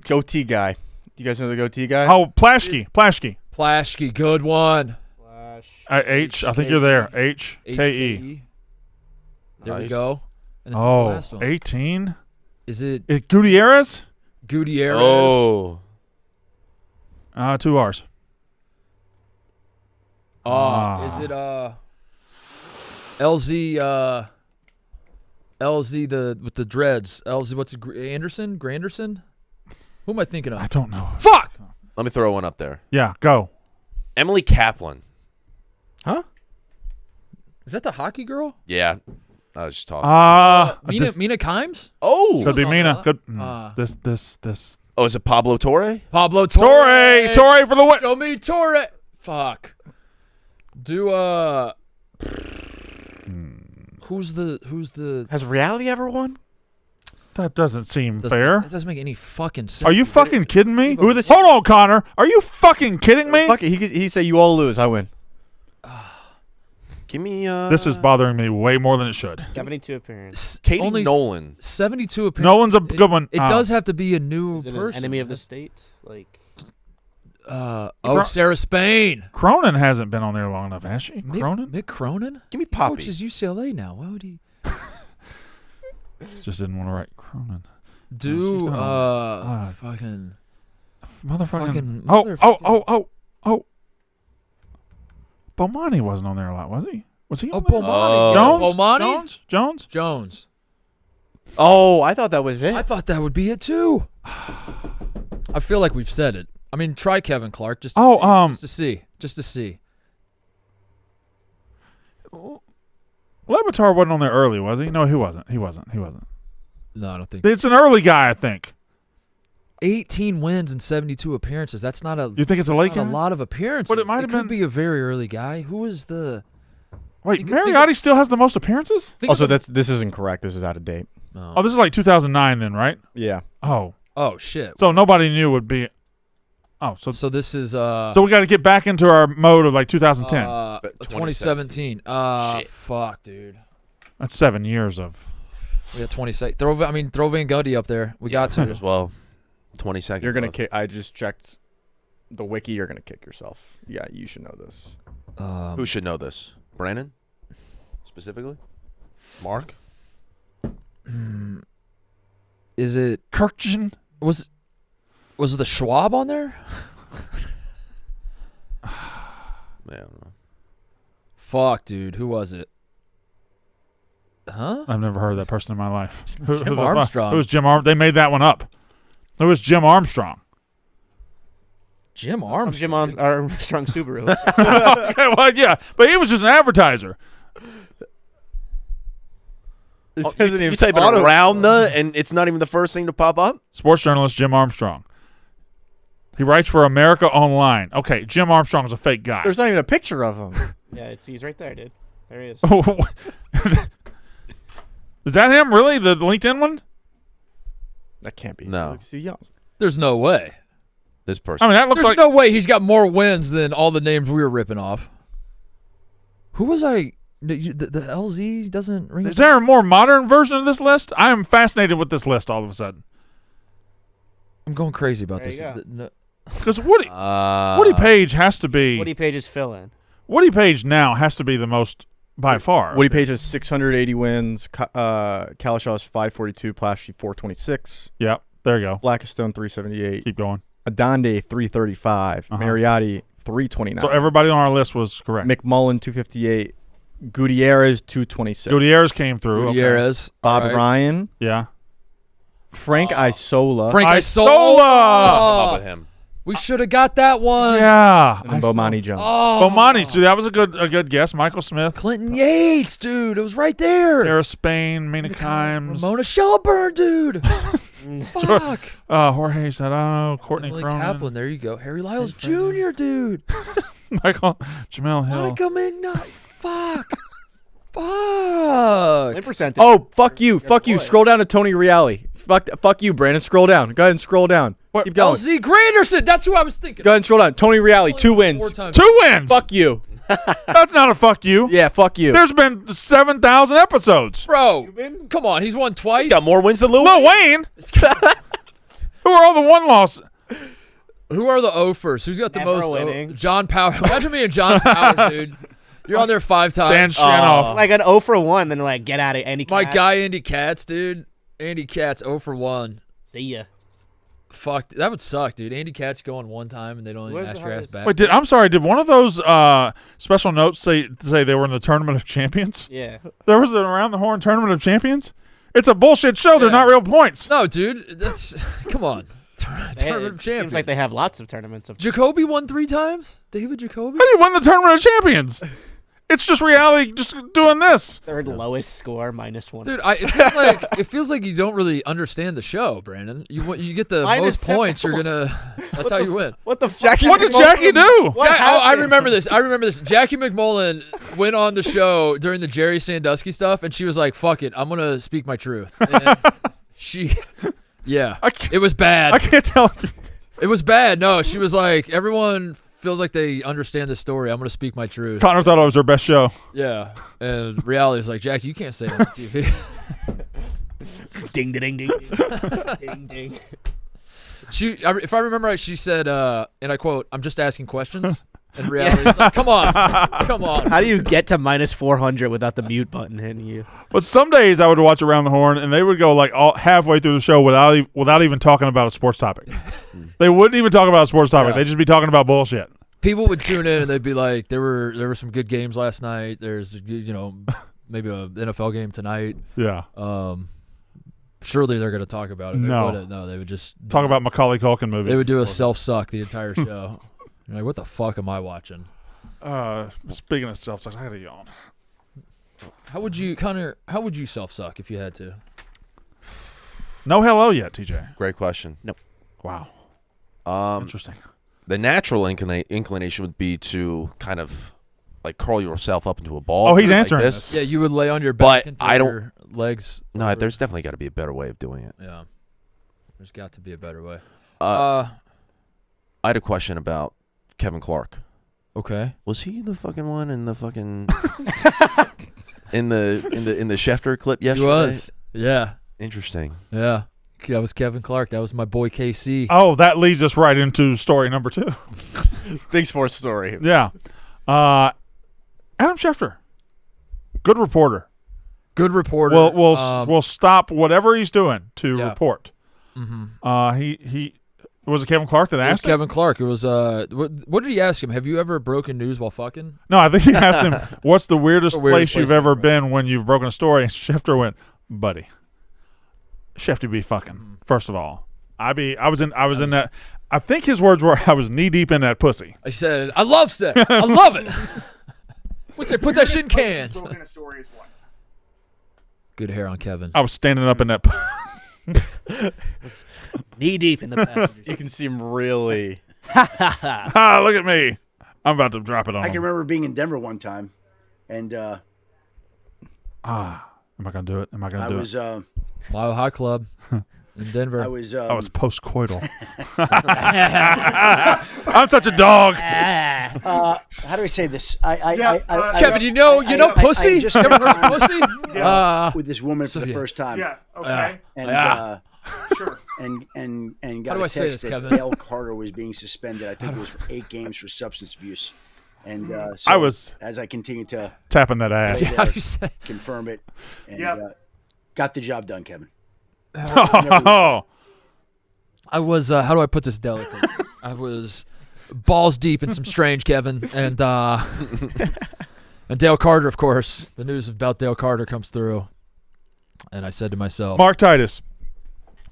Goatee guy. Do you guys know the goatee guy? Oh, Plaschke. Plaschke, good one. H. I think you're there. H-K-E. There we Nice. go. And then who's the last one? 18. Is it Gutierrez? Gutierrez? Oh. 2 R's. Is it LZ with the dreads? LZ what's it, Anderson? Granderson? Who am I thinking of? I don't know. Fuck! Let me throw one up there. Yeah, go. Emily Kaplan. Huh? Is that the hockey girl? Yeah. I was just tossing. Mina Kimes? Oh. Could be on Mina. that. Good. This. Oh, is it Pablo Torre? Pablo Torre. Torre for the win. Show me Torre. Fuck. Do Who's the Has reality ever won? That doesn't seem fair. That doesn't make any fucking sense. Are you fucking kidding me? Who are the- Hold on, Connor. Are you fucking kidding me? Fuck it. He said you all lose. I win. Give me. This is bothering me way more than it should. 72 appearances. Katie Only Nolan. 72 appearances. Nolan's a good one. It does have to be a new Is it person. an enemy of the state? Like, Sarah Spain. Cronin hasn't been on there long enough, has she? Cronin? Mick Cronin? Give me He Poppy. coaches UCLA now. Why would he Just didn't want to write Cronin. do she's not fucking Motherfucking. motherfucking- Oh. Bomani wasn't on there a lot, was he? Was he on there? Bomani? Jones? Bomani? Jones? Oh, I thought that was it. I thought that would be it too. I feel like we've said it. I mean, try Kevin Clark just to see. Levitar wasn't on there early, was he? No, he wasn't. No, I don't think. It's an early guy, I think. 18 wins and 72 appearances. That's not a. You think it's a late not guy? a lot of appearances. But it might have could been- be a very early guy. Who is the? Wait, Think of- Mariotti still has the most appearances? Think Also, of the- this isn't correct. This is out of date. Oh, this is like 2009 then, right? Yeah. Oh, Oh shit. so nobody knew would be. Oh, So this is so we got to get back into our mode of like 2010. 2017. Shit. Fuck, dude. That's 7 years of. We got 20 seconds. Throw Van Gundy up there. We got Might to. as well. 20 seconds. You're gonna left. kick. I just checked the wiki. You're gonna kick yourself. Yeah, you should know this. Who should know this? Brandon? Specifically? Mark? Is it Kirkjian? was it the Schwab on there? Yeah, I don't know. Fuck, dude. Who was it? Huh? I've never heard of that person in my life. Jim who the fuck- Armstrong. Who's Jim Armstrong? They made that one up. It was Jim Armstrong. Jim From Armstrong. Jim Armstrong Subaru. Okay, well, yeah, but he was just an advertiser. This Oh, isn't you even type it auto- around and it's not even the first thing to pop up? Sports journalist Jim Armstrong. He writes for America Online. Okay, Jim Armstrong's a fake guy. There's not even a picture of him. Yeah, he's right there, dude. There he is. Is that him? Really? The LinkedIn one? That can't be. No. He looks too young. There's no way. This person. I mean, that looks There's like. no way he's got more wins than all the names we were ripping off. Who was I? The LZ doesn't ring. Is there a more modern version of this list? I am fascinated with this list all of a sudden. I'm going crazy about There this. you go. No- Because Woody Page has to be. Woody Page's fill-in. Woody Page now has to be the most by far. Woody Page has 680 wins. Kalishaw's 542. Plashy 426. Yep. There you go. Blackistone 378. Keep going. Adonde 335. Uh-huh. Mariotti 329. So everybody on our list was correct. McMullen 258. Gutierrez 226. Gutierrez came through. Okay. Gutierrez. Bob all right. Ryan. Yeah. Frank Isola. Frank Isola! Up with him. We should have got that one. Yeah. And then Bomani Jones. Oh. Bomani. See, that was a good guess. Michael Smith. Clinton Yates, dude. It was right there. Sarah Spain. Mina Kimes. Ramona Shelburne, dude. Fuck. Jorge Serrano. Courtney Emily Cronin. Kaplan. There you go. Harry Lyles Jr., dude. Michael. Jamel Hill. Monica McKnight. Fuck. Fuck. Win percentage. Oh, fuck you. Fuck you. boy. Scroll down to Tony Reale. Fuck you, Brandon. Scroll down. Go ahead and scroll down. What? Keep going. LZ Granderson. That's who I was thinking. Go ahead and scroll down. Tony Reale, 2 wins. 4 times. 2 wins. Fuck you. That's not a fuck you. Yeah, fuck you. There's been 7,000 episodes. Bro, come on. He's won twice. He's got more wins than Lil Lil Wayne. Who are all the one loss? Who are the offers? Who's got the Never most? winning. John Power. Imagine me and John Powers, dude. You're on there 5 Dan times. Shanoff. Like an 0 for 1, then like get out of Andy My Katz. guy, Andy Katz, dude. Andy Katz 0 for 1. See ya. Fuck. That would suck, dude. Andy Katz going 1 time and they don't even Where's ask the your ass highest? back. Wait, did one of those special notes say they were in the Tournament of Champions? Yeah. There was an Around the Horn Tournament of Champions? It's a bullshit show. They're Yeah. not real points. No, dude. That's come on. Tournament of It Champions. seems like they have lots of tournaments of Jacoby won 3 times. David Jacoby. How do you win the Tournament of Champions? It's just reality just doing this. third lowest score, -1. Dude, it feels like you don't really understand the show, Brandon. You get the Minus most 7 points, you're gonna. That's how you win. What the fuck? What did Jackie do? What I happened? remember this. Jackie McMullen went on the show during the Jerry Sandusky stuff, and she was like, "Fuck it, I'm gonna speak my truth." And yeah, it was bad. I can't tell if It was bad. No, she was like, everyone feels like they understand the story. I'm gonna speak my truth. Connor thought it was her best show. Yeah, and reality is like, Jackie, you can't say that on TV. Ding, ding, ding, ding, ding, ding. If I remember right, she said, and I quote, "I'm just asking questions." And reality is like, come on. How do you get to -400 without the mute button hitting you? But some days I would watch Around the Horn, and they would go like all halfway through the show without even talking about a sports topic. They wouldn't even talk about a sports topic. Yeah. They'd just be talking about bullshit. People would tune in and they'd be like, there were some good games last night. There's maybe a NFL game tonight. Yeah. Surely they're going to talk about it. No. They would just Talk about Macaulay Culkin movies. They would do a self-suck the entire show. You're like, what the fuck am I watching? Speaking of self-suck, I had a yawn. How would you self-suck if you had to? No hello yet, TJ. Great question. Nope. Wow. Interesting. The natural inclination would be to kind of like curl yourself up into a ball. Oh, he's like answering this. Yeah, you would lay on your back But and I don't- your legs. No, over. there's definitely got to be a better way of doing it. Yeah. There's got to be a better way. I had a question about Kevin Clark. Okay. Was he the fucking one in the fucking in the Schefter clip yesterday? He was. Yeah. Interesting. Yeah. That was Kevin Clark. That was my boy KC. Oh, that leads us right into story number 2. Big sports story. Yeah. Adam Schefter. Good reporter. Good reporter. We'll stop whatever he's doing to Yeah. report. Mm-hmm. He was it Kevin Clark that It was asked him? Kevin Clark. It was what did he ask him? Have you ever broken news while fucking? No, I think he asked him, "What's the weirdest, The weirdest place you've place ever you've been when you've broken a story?" And Schefter went, "Buddy, Schefter be fucking. First of all, I was in that. I think his words were, I was knee deep in that pussy. I said, I love sex. I love it. What's that? Put that shit in cans. Good hair on Kevin. I was standing up in that. Knee deep in the passenger. You can see him really. Ah, look at me. I'm about to drop it on I can him. remember being in Denver one time, and Am I gonna do it? Am I gonna I do was it? Mile High Club in Denver. I was I was post-coital. I'm such a dog. how do I say this? Kevin, you know pussy? I just Never spent heard of time pussy? with this woman so for the yeah. first time. Okay. And Yeah. Sure. and got do a I say text this, that Kevin? Dale Carter was being suspended. I think it was for 8 games for substance abuse. And so I was as I continued to tapping that ass. How do you say? confirm it, and got the job done, Kevin. Oh, I was, how do I put this delicately? I was balls deep in some strange, Kevin. And Dale Carter, of course. The news about Dale Carter comes through. And I said to myself, Mark Titus,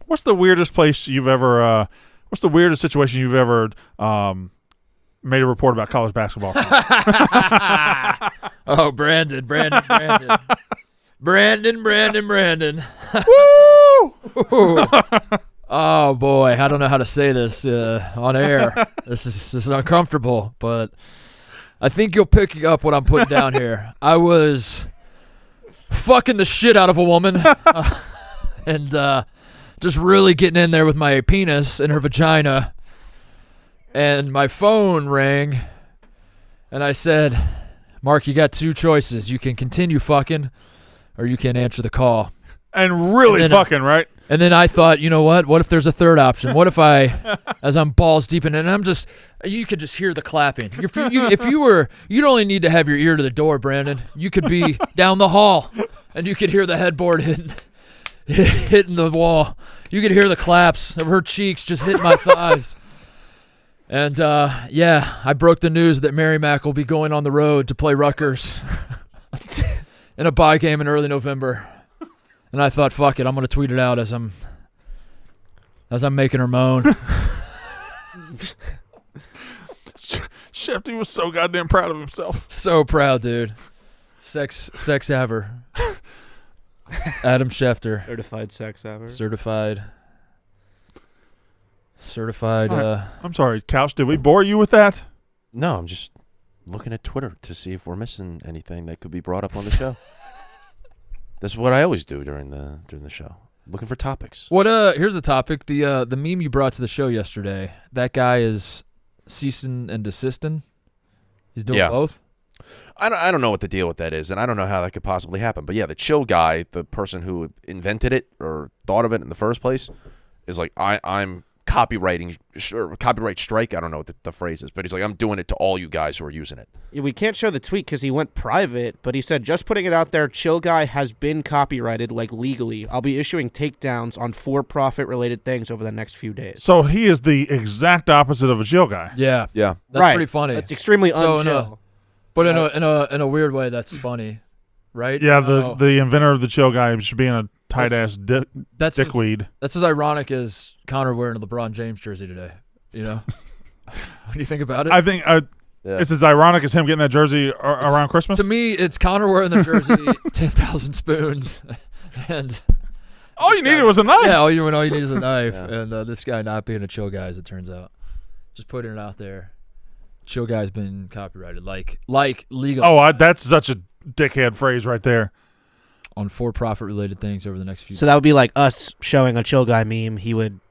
what's the weirdest place you've ever? What's the weirdest situation you've ever made a report about college basketball? oh, Brandon. Brandon. Woo! Oh, boy. I don't know how to say this on air. This is uncomfortable, but I think you'll pick up what I'm putting down here. I was fucking the shit out of a woman and just really getting in there with my penis in her vagina. And my phone rang, and I said, Mark, you got 2 choices. You can continue fucking, or you can answer the call. And really And then, fucking, right? And then I thought, you know what? What if there's a third option? What if I, as I'm balls deep in it, and I'm just, you could just hear the clapping. If you were, you'd only need to have your ear to the door, Brandon. You could be down the hall, and you could hear the headboard hitting the wall. You could hear the claps of her cheeks just hitting my thighs. And, I broke the news that Mary Mack will be going on the road to play Rutgers in a bye game in early November. And I thought, fuck it, I'm going to tweet it out as I'm making her moan. Schefter was so goddamn proud of himself. So proud, dude. Sex ever. Adam Schefter. Certified sex ever. Certified. All right. I'm sorry, Couch. Did we bore you with that? No, I'm just looking at Twitter to see if we're missing anything that could be brought up on the show. That's what I always do during the show. Looking for topics. What here's the topic. The meme you brought to the show yesterday. That guy is ceasing and desisting. He's doing both. I don't know what the deal with that is, and I don't know how that could possibly happen. But yeah, the chill guy, the person who invented it or thought of it in the first place, is like, I'm copyright strike. I don't know what the phrase is, but he's like, I'm doing it to all you guys who are using it. Yeah, we can't show the tweet because he went private, but he said, just putting it out there, Chill Guy has been copyrighted, like legally. I'll be issuing takedowns on for-profit related things over the next few days. So he is the exact opposite of a chill guy. Yeah. Yeah. That's right. pretty funny. That's extremely So unchill. But in a weird way, that's funny, right? Yeah, the inventor of the chill guy should be in a tight ass That's dickweed. That's as ironic as Connor wearing a LeBron James jersey today. You know, when you think about it. I think it's as ironic as him getting that jersey around Christmas. To me, it's Connor wearing the jersey, 10,000 spoons, and All you needed was a knife. Yeah, all you need is a knife. And this guy not being a chill guy, as it turns out. Just putting it out there. Chill guy's been copyrighted. Like legal. Oh, that's such a dickhead phrase right there. On for-profit related things over the next few So that would be like us showing a chill guy meme. He would,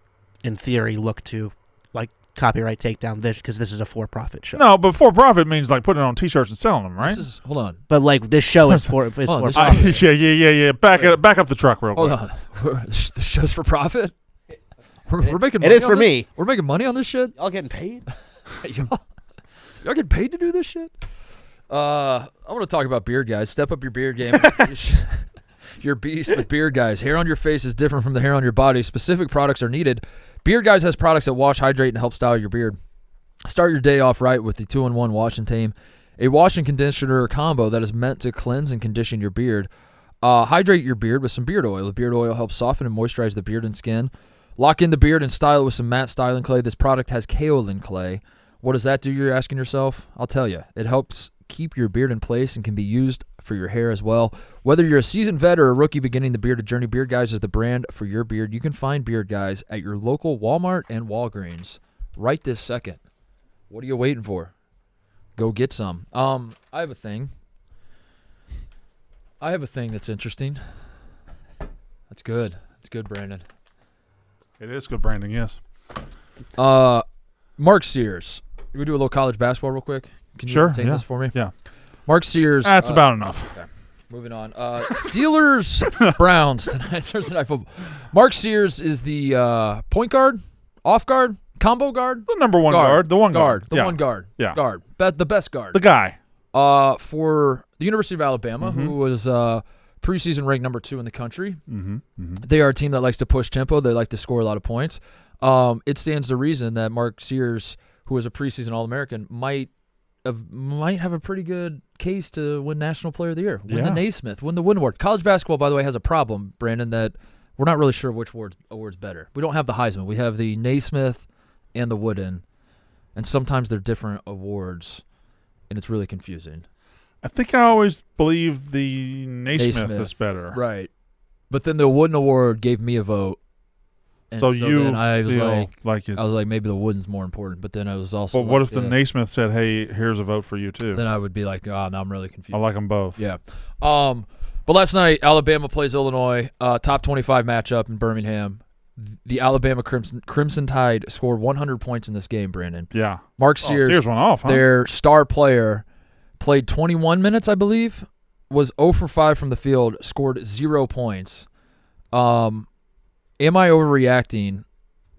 in theory, look to like copyright takedown this because this is a for-profit show. No, but for profit means like putting it on T-shirts and selling them, right? Hold on. But like this show is for this profit. Yeah. Back up the truck real quick. Hold on. The show's for profit? We're making It money is on for this? me. We're making money on this shit? Y'all getting paid? Y'all getting paid to do this shit? I want to talk about Beard Guyz. Step up your beard game. Your beast with Beard Guyz. Hair on your face is different from the hair on your body. Specific products are needed. Beard Guyz has products that wash, hydrate, and help style your beard. Start your day off right with the 2-in-1 Wash and Tame, a wash and conditioner combo that is meant to cleanse and condition your beard. Hydrate your beard with some beard oil. The beard oil helps soften and moisturize the beard and skin. Lock in the beard and style it with some matte styling clay. This product has kaolin clay. What does that do, you're asking yourself? I'll tell you. It helps keep your beard in place and can be used for your hair as well. Whether you're a seasoned vet or a rookie beginning the bearded journey, Beard Guyz is the brand for your beard. You can find Beard Guyz at your local Walmart and Walgreens right this second. What are you waiting for? Go get some. I have a thing. That's interesting. That's good. It's good, Brandon. It is good branding, yes. Mark Sears. Can we do a little college basketball real quick? Can you Sure, entertain yeah. this for me? Yeah. Mark Sears. That's about enough. Okay. Moving on. Steelers Browns tonight. Thursday night football. Mark Sears is the point guard, off guard, combo guard. The number one guard. The one guard. The one guard. Yeah. Guard. The best guard. The guy. For the University of Alabama, who was preseason ranked number 2 in the country. They are a team that likes to push tempo. They like to score a lot of points. It stands to reason that Mark Sears, who was a preseason All-American, might have a pretty good case to win National Player of the Year, win the Naismith, win the Wooden Award. College basketball, by the way, has a problem, Brandon, that we're not really sure which award's better. We don't have the Heisman. We have the Naismith and the Wooden, and sometimes they're different awards, and it's really confusing. I think I always believe the Naismith is better. Right. But then the Wooden Award gave me a vote. And So you then I was feel like it's... I was like, maybe the Wooden's more important. But then I was also But what like, if the Naismith said, hey, here's a vote for you too? Then I would be like, now I'm really confused. I like them both. Yeah. But last night, Alabama plays Illinois, top 25 matchup in Birmingham. The Alabama Crimson Tide scored 100 points in this game, Brandon. Yeah. Mark Sears, Sears went off, huh? their star player, played 21 minutes, I believe, was 0 for 5 from the field, scored 0 points. Am I overreacting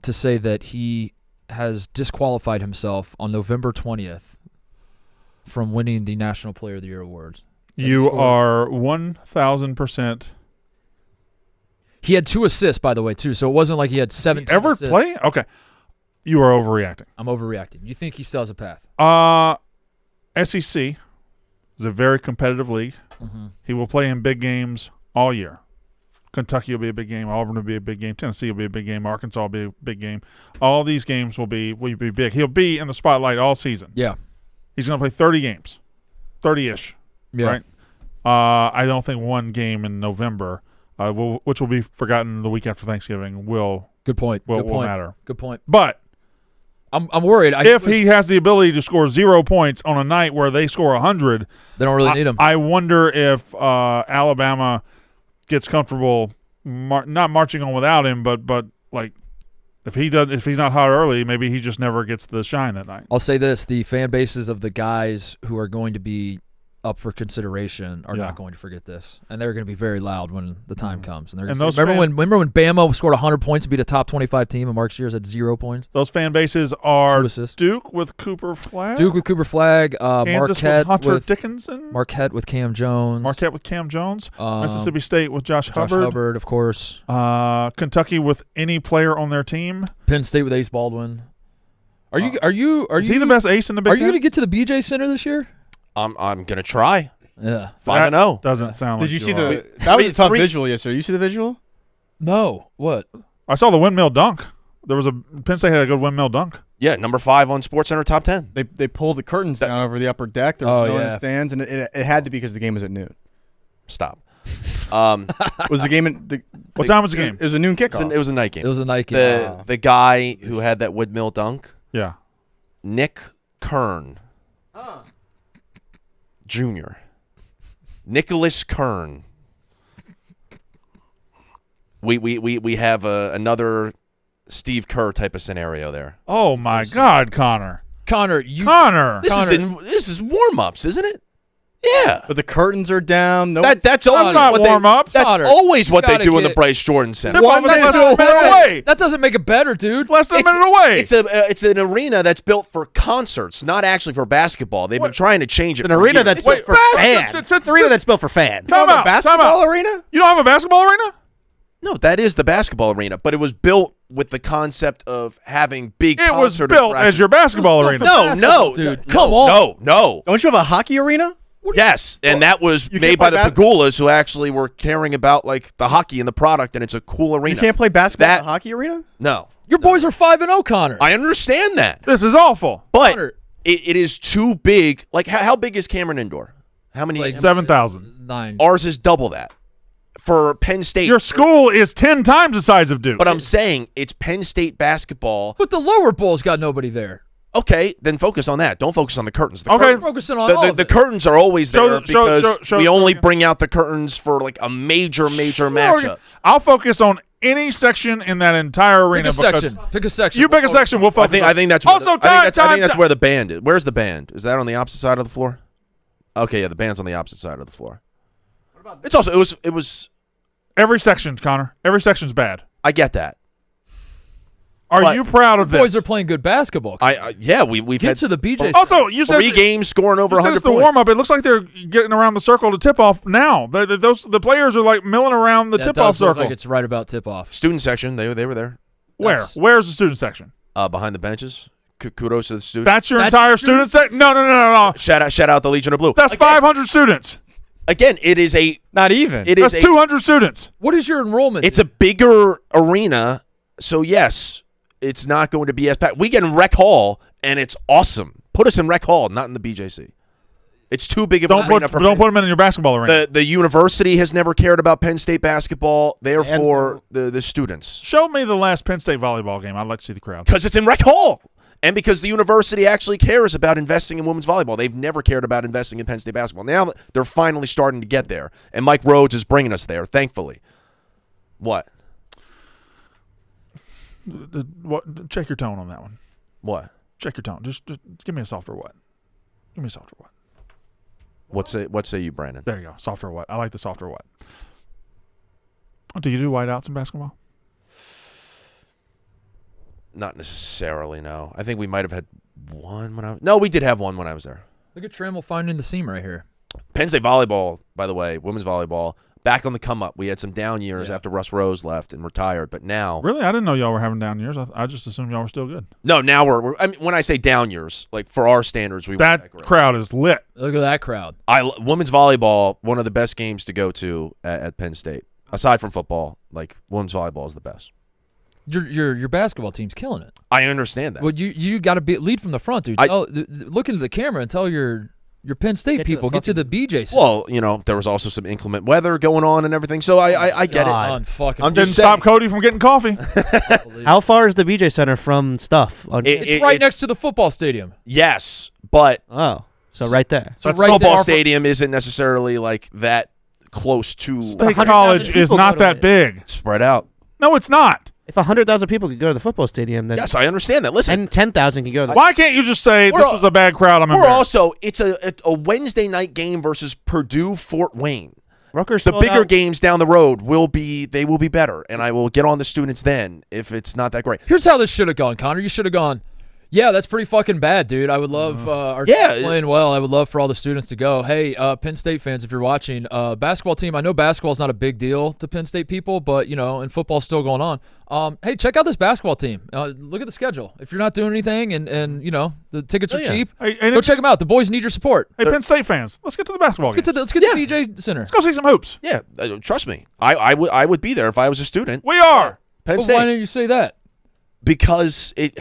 to say that he has disqualified himself on November 20th from winning the National Player of the Year awards? You are 1,000%. He had 2 assists, by the way, too, so it wasn't like he had 17 Ever assists. play? Okay. You are overreacting. I'm overreacting. You think he still has a path? SEC is a very competitive league. He will play in big games all year. Kentucky will be a big game. Auburn will be a big game. Tennessee will be a big game. Arkansas will be a big game. All these games will be big. He'll be in the spotlight all season. Yeah. He's going to play 30 games, 30-ish. Yeah. Right. I don't think one game in November, which will be forgotten the week after Thanksgiving, will Good point. matter. Good point. But I'm worried. if he has the ability to score 0 points on a night where they score 100, they don't really need him. I wonder if Alabama gets comfortable not marching on without him, but like if he's not hot early, maybe he just never gets the shine that night. I'll say this: the fan bases of the guys who are going to be up for consideration are not going to forget this, and they're going to be very loud when the time comes. And they're going to say, remember when Bama scored 100 points and beat a top 25 team, and Mark Sears had 0 points. Those fan bases are Duke with Cooper Flagg, Kansas Marquette with Hunter Dickinson, Marquette with Cam Jones, Mississippi State with Josh Hubbard, of course, Kentucky with any player on their team, Penn State with Ace Baldwin. Is he the best ace in the Big Ten? Are you going to get to the BJ Center this year? I'm gonna try. Yeah, 5-0. Doesn't sound like. Did you see are. that was a tough visual yesterday? You see the visual? No. What? I saw the windmill dunk. There was Penn State had a good windmill dunk. Yeah, number 5 on SportsCenter top 10. They pulled the curtains down over the upper deck. There was no one in the stands, and it had to be because the game was at noon. Stop. Was the game in What time was the game? It was a noon kickoff. It was a night game. It was a night game. The guy who had that windmill dunk, Yeah. Nick Kern Jr. Nicholas Kern. We have another Steve Kerr type of scenario there. Oh my God, Connor. Connor, This is warm-ups, isn't it? Yeah. But the curtains are down. No, That's always not what they- warm-ups. That's Connor, always what you they gotta do in the get- Bryce Jordan Center. Tip-off is less than a minute away. that doesn't make it better, dude. Less than a minute away. It's an arena that's built for concerts, not actually for basketball. They've been trying to change it. An for arena years. that's built for fans. It's an arena that's built for fans. Time out. basketball arena? You don't have a basketball arena? No, that is the basketball arena, but it was built with the concept of having big. It was concert built as your basketball built arena. for No, basketball, no, dude. no, Come on. no. Don't you have a hockey arena? Yes, and that was you made can't by play the Pagulas, who actually were caring about like the hockey and the product, and it's a cool arena. You can't play basketball in That- a hockey arena? No, Your boys are 5-0, Connor. I understand that, This is awful. but Connor. it is too big. Like how big is Cameron Indoor? How many? 7,000. 9. Ours is double that. For Penn State, Your school is 10 times the size of Duke. but I'm saying it's Penn State basketball. But the lower bowl's got nobody there. Okay, then focus on that. Don't focus on the curtains. The Okay. curtains- We're focusing on all The of it. curtains are always Show there the- show- because show- we show only again. bring out the curtains for like a major matchup. I'll focus on any section in that entire arena. Pick a section. Pick a section. You pick a section, we'll I focus think on. I think that's where Also, the, I think time. that's where the band is. Where's the band? Is that on the opposite side of the floor? Okay, yeah, the band's on the opposite side of the floor. It's also it was. Every section, Connor. Every section's bad. I get that. Are But- you proud of this? boys are playing good basketball. Yeah, we've Get had to the BJ. Also, you said 3 games scoring over 100 since the points. warm up, it looks like they're getting around the circle to tip off now. The players are like milling around the Yeah, it tip off does look circle. like it's right about tip off. Student section, they were there. Where? That's- Where's the student section? Behind the benches. Kudos to the students. That's your That's entire student student section? No. Shout out the Legion of Blue. That's Again- 500 students. Again, it is a Not even. it is That's 200 students. What is your enrollment? It's a bigger arena, so yes, it's not going to be as packed. We get in Rec Hall, and it's awesome. Put us in Rec Hall, not in the BJC. It's too big of an Don't arena for put them in your basketball arena. the university has never cared about Penn State basketball. Therefore, the students, Show me the last Penn State volleyball game. I'd like to see the crowd. because it's in Rec Hall, and because the university actually cares about investing in women's volleyball. They've never cared about investing in Penn State basketball. Now they're finally starting to get there, and Mike Rhodes is bringing us there. Thankfully. What? What? Check your tone on that one. What? Check your tone. Just give me a softer what. Give me a softer what. What say you, Brandon? There you go. Softer what. I like the softer what. Do you do whiteouts in basketball? Not necessarily, no. I think we might have had one when I was... No, we did have one when I was there. Look at Trammell finding the seam right here. Penn State volleyball, by the way, women's volleyball, back on the come up. We had some down years after Russ Rose left and retired, but now... Really? I didn't know y'all were having down years. I just assumed y'all were still good. No, now we're I mean, when I say down years, like for our standards, we That great. crowd is lit. Look at that crowd. Women's volleyball, one of the best games to go to at Penn State. Aside from football, like women's volleyball is the best. Your basketball team's killing it. I understand that. Well, you got to lead from the front, dude. Look into the camera and tell your Penn State Get to the people get to the BJ. Well, you know, there was also some inclement weather going on and everything, so I get it. God. I'm Didn't just stop saying, Cody from getting coffee. How far is the BJ Center from stuff? It's right next to the football stadium. Yes, but Oh, so right there. So That's right football there. stadium isn't necessarily like that close to State 100,000 College is people not go to that it. big. spread out. No, it's not. If 100,000 people could go to the football stadium, then Yes, I understand that. Listen, and 10,000 could go to the Why can't you just say We're this all- was a bad crowd? I'm we're embarrassed. also it's a Wednesday night game versus Purdue Fort Wayne. Rutgers. The sold bigger out. games down the road will be better, and I will get on the students then if it's not that great. Here's how this should have gone, Connor. You should have gone, yeah, that's pretty fucking bad, dude. I would love our Yeah. team's playing well. I would love for all the students to go. Hey, Penn State fans, if you're watching, basketball team, I know basketball's not a big deal to Penn State people, but, you know, and football's still going on. Hey, check out this basketball team. Look at the schedule. If you're not doing anything and you know, the tickets are yeah. cheap, Hey, go check them out. The boys need your support. Hey, Penn State fans, let's get to the basketball game. Let's get to the BJ Center. Let's go see some hoops. Yeah, trust me, I would be there if I was a student. We are. Penn Well, State why didn't you say that? because it.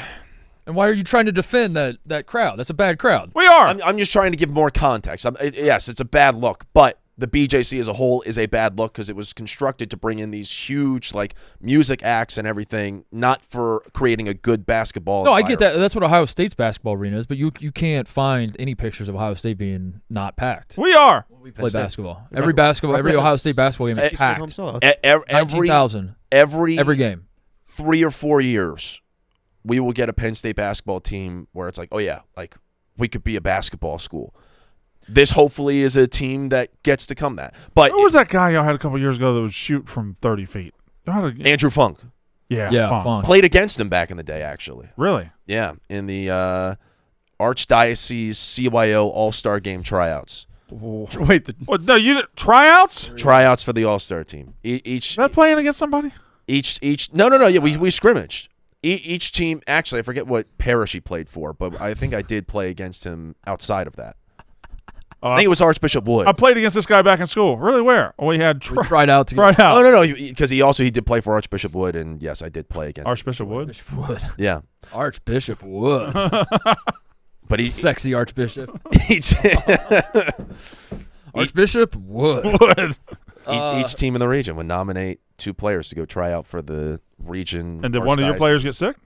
And why are you trying to defend that crowd? That's a bad crowd. We are. I'm just trying to give more context. Yes, it's a bad look, but the BJC as a whole is a bad look because it was constructed to bring in these huge like music acts and everything, not for creating a good basketball. No, I get environment. that. That's what Ohio State's basketball arena is, but you can't find any pictures of Ohio State being not packed. We are. We play basketball. Every Ohio State basketball game is Home packed. solo. Every 19,000 every game. 3 or 4 years, we will get a Penn State basketball team where it's like, oh yeah, like we could be a basketball school. This hopefully is a team that gets to come that. But Who was that guy y'all had a couple years ago that would shoot from 30 feet? Y'all had Andrew Funk Yeah, Funk. Funk. played against him back in the day, actually. Really? Yeah, in the Archdiocese CYO All-Star Game tryouts. Wait, What? No, you did tryouts? Tryouts for the All-Star team. Each Is that playing against somebody? no, yeah, we scrimmaged. Each team, actually, I forget what parish he played for, but I think I did play against him outside of that. I think it was Archbishop Wood. I played against this guy back in school. Really? Where? We had We tried out to tried out. Oh no, because he did play for Archbishop Wood, and yes, I did play against Archbishop Wood. Archbishop Wood. Yeah, Archbishop Wood. but he Sexy Archbishop. each, Archbishop Wood. Wood. each team in the region would nominate 2 players to go try out for the region. And did one of your players get sick?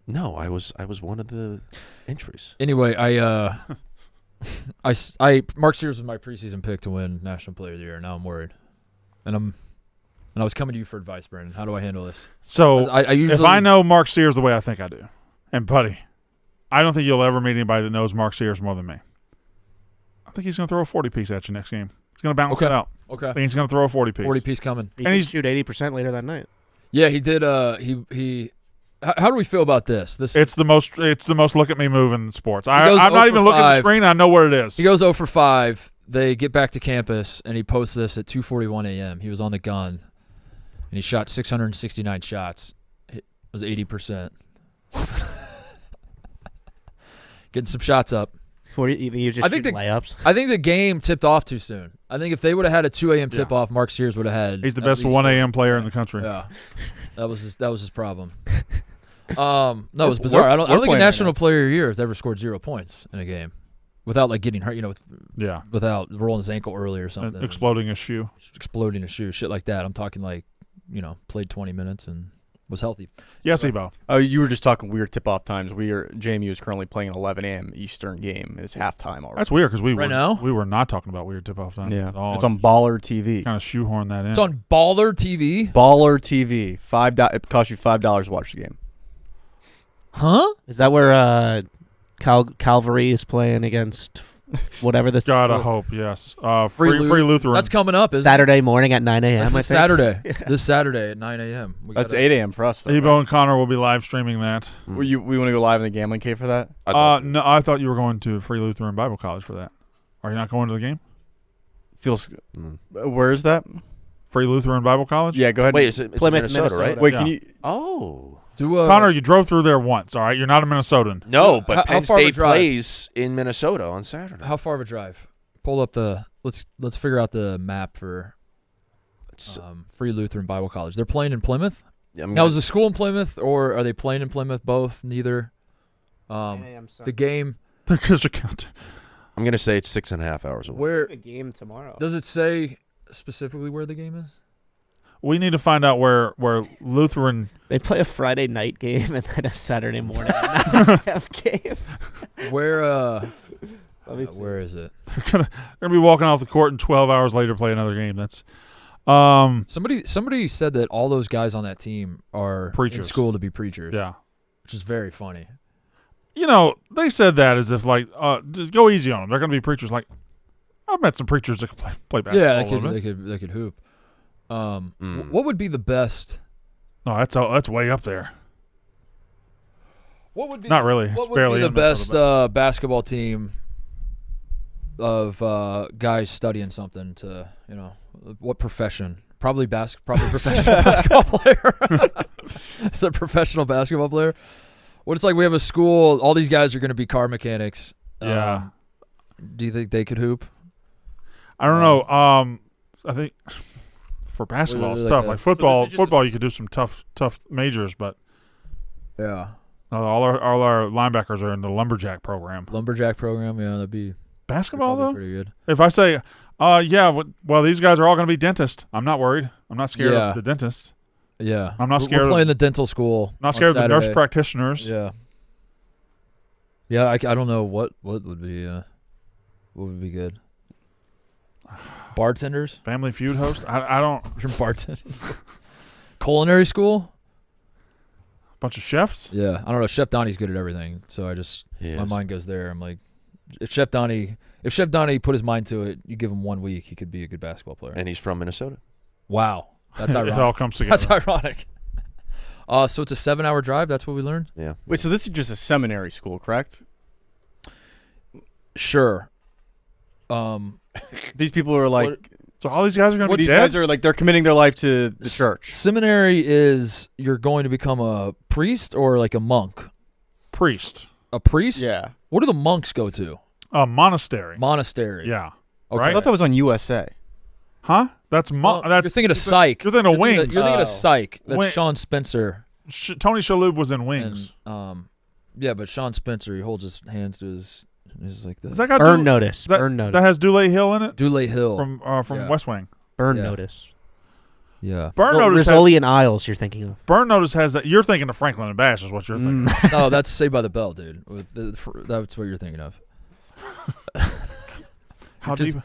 No, I was one of the entries. Anyway, Mark Sears was my preseason pick to win National Player of the Year. Now I'm worried, and I was coming to you for advice, Brandon. How do I handle this? So I usually, if I know Mark Sears the way I think I do, and buddy, I don't think you'll ever meet anybody that knows Mark Sears more than me. I think he's going to throw a 40-piece at you next game. He's going to balance it out. I Okay, think he's going to throw a 40-piece. 40-piece coming. He And could he's- shoot 80% later that night. Yeah, he did. He. How do we feel about this? It's the most look at me move in sports. goes I'm not 0 even for looking at the 5. screen. I know what it is. He goes 0 for 5. They get back to campus, and he posts this at 2:41 a.m. He was on the gun, and he shot 669 shots. It was 80%. Getting some shots up. What do you just I think shoot the- layups? I think the game tipped off too soon. I think if they would have had a 2 a.m. tip-off, Mark Sears would have had. He's the at best least 1 a.m. player in the country. Yeah, that was his problem. No, it was bizarre. I don't we're think a playing right National now. Player of the Year has ever scored 0 points in a game without like getting hurt. Yeah. Without rolling his ankle early or something, And exploding his shoe. exploding a shoe, shit like that. I'm talking like, played 20 minutes and was healthy. Yes, Ebo. Oh, you were just talking weird tip-off times. JMU is currently playing an 11 a.m. Eastern game. It's halftime already. That's weird because we Right now? were not talking about weird tip-off time. Yeah, at all. it's on Baller TV. Kind of shoehorn that in. It's on Baller TV. Baller TV. It costs you $5 to watch the game. Huh? Is that where Calvary is playing against whatever this Gotta hope, yes. Free Free Lutheran. That's coming up, isn't Saturday morning at 9 it? a.m. That's I this think. Saturday. This Saturday at 9 a.m. That's 8 a.m. for us, though. Ebo and Connor will be live streaming that. We want to go live in the gambling cave for that? I'd love to. No, I thought you were going to Free Lutheran Bible College for that. Are you not going to the game? Feels. Mm. Where is that? Free Lutheran Bible College? Yeah, go ahead. Wait, it's in Plymouth, Minnesota, right? Minnesota. Wait, Yeah. can you? Oh. Connor, you drove through there once, all right? You're not a Minnesotan. No, but How Penn far of a State drive? plays in Minnesota on Saturday. How far of a drive? Pull up the let's figure out the map for It's, Free Lutheran Bible College. They're playing in Plymouth. I'm Now gonna- is the school in Plymouth or are they playing in Plymouth? Both, neither. 9 a.m. The game Because you can't. I'm going to say it's 6.5 hours away. where a game tomorrow. does it say specifically where the game is? We need to find out where Lutheran. They play a Friday night game and then a Saturday morning 9 a.m. game. Where Let me see. where is it? They're gonna be walking off the court and 12 hours later play another game. That's Somebody said that all those guys on that team are in Preachers. school to be preachers. yeah. Which is very funny. They said that as if like just go easy on them. They're gonna be preachers. Like I've met some preachers that can play basketball. Yeah, a little bit. they could hoop. What would be the best? No, that's way up there. What would be Not really. What It's would barely be the in Minnesota, best basketball team of guys studying something to what profession? Probably professional basketball player. Is it a professional basketball player? What it's like we have a school. All these guys are going to be car mechanics. Yeah. Do you think they could hoop? I don't know. I think for basketball it's Like tough. a- Like football, So this is just you could do some tough majors, but Yeah. all our linebackers are in the lumberjack program. Lumberjack program. Yeah, that'd be. Basketball Probably though. pretty good. If I say, well, these guys are all going to be dentists. I'm not worried. I'm not scared Yeah. of the dentist. Yeah. I'm not We're scared of- playing the dental school. Not on scared of the nurse Saturday. practitioners. Yeah. Yeah, I don't know what would be good. Bartenders? Family Feud host. I don't. Bartenders. Culinary school? Bunch of chefs. Yeah, I don't know. Chef Donnie's good at everything, so my Yes. mind goes there. I'm like, if Chef Donnie put his mind to it, you give him 1 week, he could be a good basketball player. And he's from Minnesota. Wow, that's ironic. It all comes together. That's ironic. So it's a 7-hour drive. That's what we learned. Yeah. Wait, so this is just a seminary school, correct? Sure. These people are like, So all these guys are going to be these dead. guys are like, they're committing their life to the church. Seminary is you're going to become a priest or like a monk. Priest. A priest? Yeah. What do the monks go to? A monastery. Monastery. Yeah. Okay. Right? I thought that was on USA. Huh? That's Well, that's. you're thinking of Psych. You're thinking of You're thinking Wings. You're thinking of Psych. That's Wing- Sean Spencer. Tony Shalhoub was in Wings. And, yeah, but Sean Spencer, he holds his hands to his like Is this. that guy Burn notice. that, Burn notice. that has Dule Hill in it Dule Hill. from Yeah. West Wing. Burn Yeah. notice. Yeah. Burn Notice. Rizzoli and Isles. You're thinking of. Burn Notice has that. You're thinking of Franklin and Bash is what you're thinking. No, that's Saved by the Bell, dude. That's what you're thinking of. How just- deep?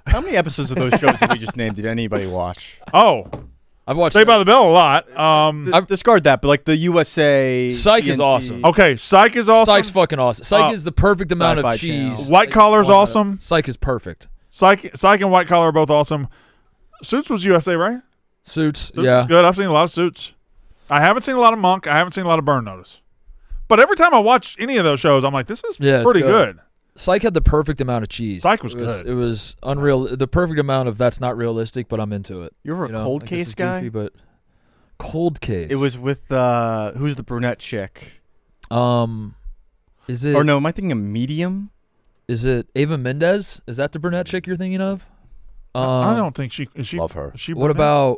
How many episodes of those shows that we just named did anybody watch? Oh, I've watched Saved by the Bell a lot. Discard that, but like the USA. Psych is TNT awesome. Okay, Psych is awesome. Psych's fucking awesome. Psych is the perfect amount of Sci-Fi cheese. Channel. White Collar's awesome. Psych is perfect. Psych and White Collar are both awesome. Suits was USA, right? Suits, Suits yeah. is good. I've seen a lot of Suits. I haven't seen a lot of Monk. I haven't seen a lot of Burn Notice. But every time I watch any of those shows, I'm like, this is Yeah, it's pretty good. Psych had the perfect amount of cheese. Psych was It good. It was unreal. The perfect amount of that's not realistic, but I'm into it. You ever a You know, cold like, this case is guy? goofy, but Cold Case. It was with who's the brunette chick? Is it? Or no, am I thinking a Medium? Is it Ava Mendez? Is that the brunette chick you're thinking of? I don't think she is. She Love her. Is she What brunette? about?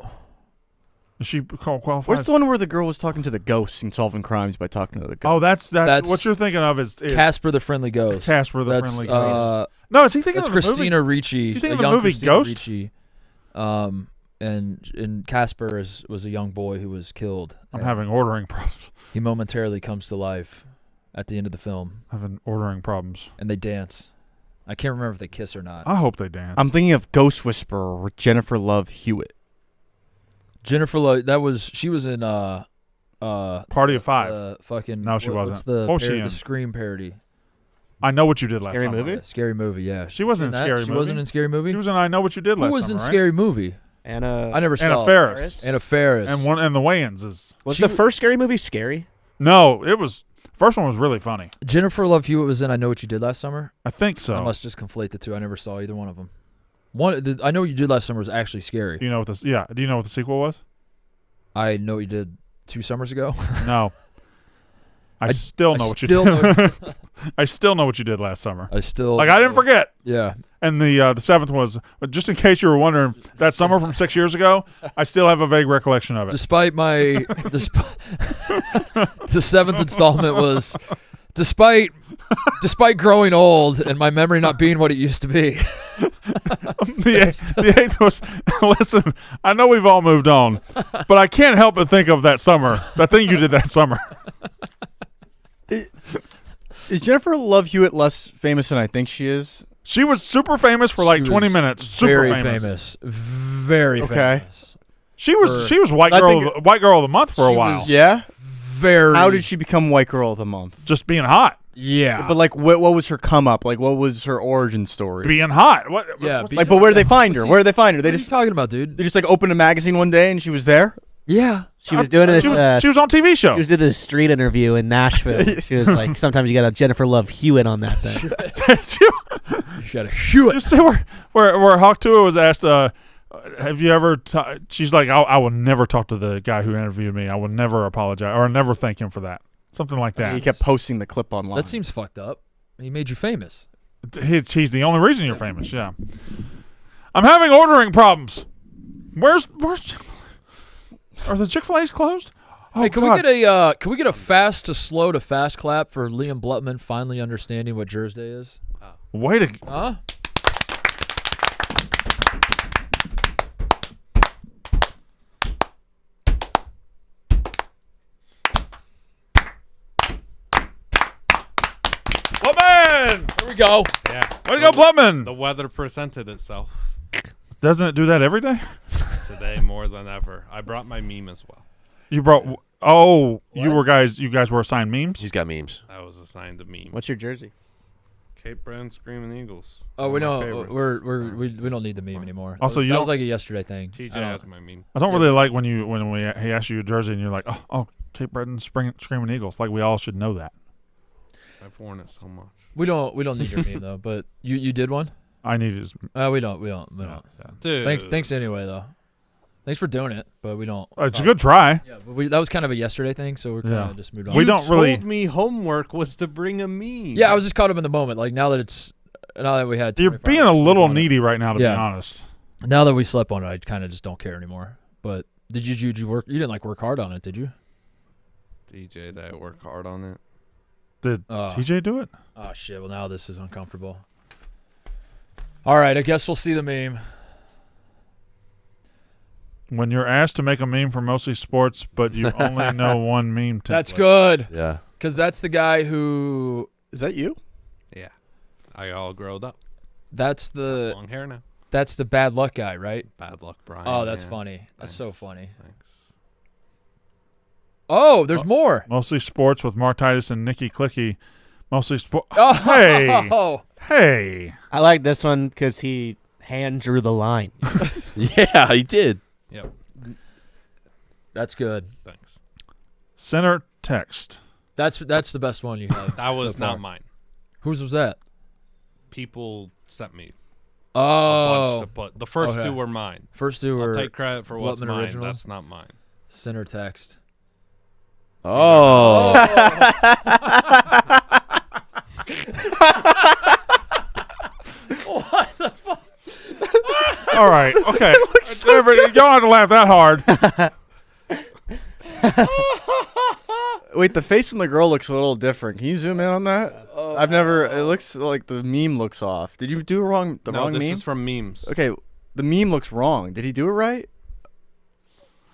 Is she qualified? What's the one where the girl was talking to the ghosts and solving crimes by talking to the ghosts? Oh, that's That's what you're thinking of is Casper the Friendly Ghost. Casper the That's Friendly Ghost. uh, No, is he thinking that's of the Christina movie? Ricci. Is he thinking a of the young movie Christina Ghost? Ricci. And Casper was a young boy who was killed. I'm and having ordering problems. He momentarily comes to life at the end of the film, Having ordering problems. and they dance. I can't remember if they kiss or not. I hope they dance. I'm thinking of Ghost Whisperer with Jennifer Love Hewitt. Jennifer Love, she was in Party of Five. fucking No, she what's wasn't. the What was she parody, in? the Scream parody? I Know What You Did Last Scary Summer. Movie? Yeah, Scary Movie, yeah. She wasn't in that? Scary She Movie. wasn't in Scary Movie? She was in I Know What You Did Who Last was Summer, in right? Scary Movie? Anna. I never Anna saw Faris. Anna Faris. And the Wayans is Was She the w- first scary movie scary? no. It was first one was really funny. Jennifer Love Hewitt was in I Know What You Did Last Summer. I think so. I must just conflate the two. I never saw either one of them. I Know What You Did Last Summer was actually scary. Do you know what this? Yeah. Do you know what the sequel was? I Know What You Did 2 summers ago. No. I still know I what you still did. know- I still know what you did last summer. I still Like I didn't forget. Yeah. And the seventh was, but just in case you were wondering, that summer from 6 years ago, I still have a vague recollection of it. Despite my the seventh installment was despite growing old and my memory not being what it used to be. The eighth was, listen, I know we've all moved on, but I can't help but think of that summer, that thing you did that summer. Is Jennifer Love Hewitt less famous than I think she is? She was super famous for like She 20 was minutes. Super very famous. Very Okay. famous. She was white I girl think- white girl of the month for a She while. was- Yeah. Very. How did she become White Girl of the Month? Just being hot. Yeah. But like, what was her come up? Like, what was her origin story? Being hot. What? Yeah, what's- be- Like, but where did they find her? Where did they find her? what They are you just talking about, dude? like opened a magazine one day and she was there. Yeah. She was doing this. she was on TV show. She was doing this street interview in Nashville. She was like, sometimes you got a Jennifer Love Hewitt on that thing. She got a Hewitt. You see where Hawk Tua was asked, have you ever? She's like, I will never talk to the guy who interviewed me. I will never apologize or never thank him for that. Something like that. He kept posting the clip online. That seems fucked up. He made you famous. He's the only reason you're famous. Yeah. I'm having ordering problems. Where's are the Chick-fil-A's closed? Oh, Hey, can God. we get a fast to slow to fast clap for Liam Blutman finally understanding what Jersey Day is? Way to Huh? Blutman! Here we go. Yeah. Way to go, Blutman! The weather presented itself Doesn't it do that every day? today more than ever. I brought my meme as well. You brought. Oh, you guys were assigned memes. He's got memes. I was assigned a meme. What's your jersey? Cape Breton Screaming Eagles. Oh, One we of my don't. favorites. We don't need the meme anymore. Also, that you was don't- like a yesterday thing. TJ I don't- has my meme. I don't really like when he asks you a jersey and you're like, oh, Cape Breton Screaming Eagles. Like we all should know that. I've worn it so much. We don't need your meme though. But you did one. I need his. We don't. Yeah. Dude. Thanks anyway though. Thanks for doing it, but we don't. It's a good try. Yeah, but that was kind of a yesterday thing, so we're kind of just moved on. We don't really. You told me homework was to bring a meme. Yeah, I was just caught up in the moment. Like now that we had. You're 24 being a hours to little sleep on it. needy right now, to be Yeah. honest. Now that we slept on it, I kind of just don't care anymore. But did you work? You didn't like work hard on it, did you? DJ, that I work hard on it. Did TJ do it? Oh shit! Well, now this is uncomfortable. All right, I guess we'll see the meme. When you're asked to make a meme for mostly sports, but you only know one meme template. That's good, Yeah. because that's the guy who. Is that you? Yeah. I all growed up. That's the Long hair now. that's the bad luck guy, right? Bad luck, Brian. Oh, that's yeah. funny. That's so Thanks. funny. Thanks. Oh, there's more. Mostly sports with Mark Titus and Nikki Clicky. Mostly sports. Oh, Hey. I like this one because he hand drew the line. Yeah, he did. Yep. that's good. Thanks. Center text. That's the best one you have. That was so not far. mine. Whose was that? People sent me a Oh, bunch to put. The first okay. two were mine. First two I'll were take credit for what's Blutman mine. originals? That's not mine. center text. Oh. What the fuck? All right. Okay. You don't have to laugh that hard. Wait, the face on the girl looks a little different. Can you zoom in on that? I've never. It looks like the meme looks off. Did you do the wrong No, this meme? is from memes. Okay, the meme looks wrong. Did he do it right?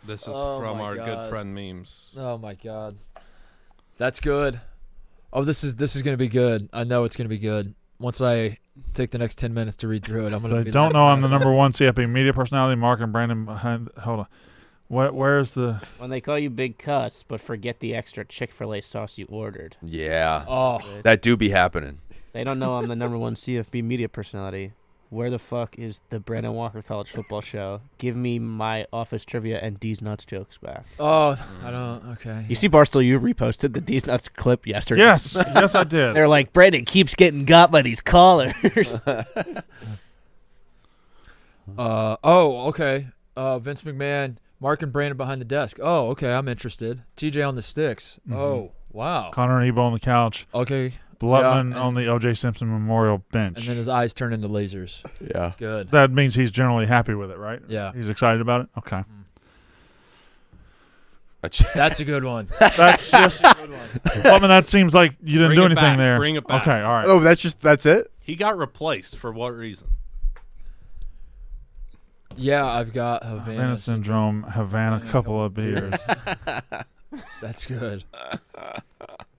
This is Oh from my our God. good friend memes. Oh my god, that's good. Oh, this is gonna be good. I know it's gonna be good. Once I take the next 10 minutes to read through it, I'm gonna. They don't know I'm the number one CFP media personality. Mark and Brandon behind. Hold on. Where's the? When they call you Big Cuts, but forget the extra Chick-fil-A sauce you ordered. Yeah. Oh, That do be happening. They don't know I'm the number one CFB media personality. Where the fuck is the Brandon Walker College Football Show? Give me my office trivia and D's Nuts jokes back. I don't. Okay. You see, Barstool, you reposted the D's Nuts clip yesterday. Yes. Yes, I did. They're like, Brandon keeps getting got by these callers. Oh, okay. Vince McMahon, Mark and Brandon behind the desk. Oh, okay. I'm interested. TJ on the sticks. Oh, wow. Connor and Ebo on the couch. Okay. Blutman Yeah, on the O.J. Simpson Memorial bench. And then his eyes turn into lasers. Yeah. It's good. That means he's generally happy with it, right? Yeah. He's excited about it? Okay. That's a good one. That's just. Blutman, that seems like you didn't Bring do it anything back. there. Bring it back. Okay, all right. Oh, that's it. He got replaced for what reason? Yeah, I've got Havana Havana syndrome, Havana, couple of beers. That's good.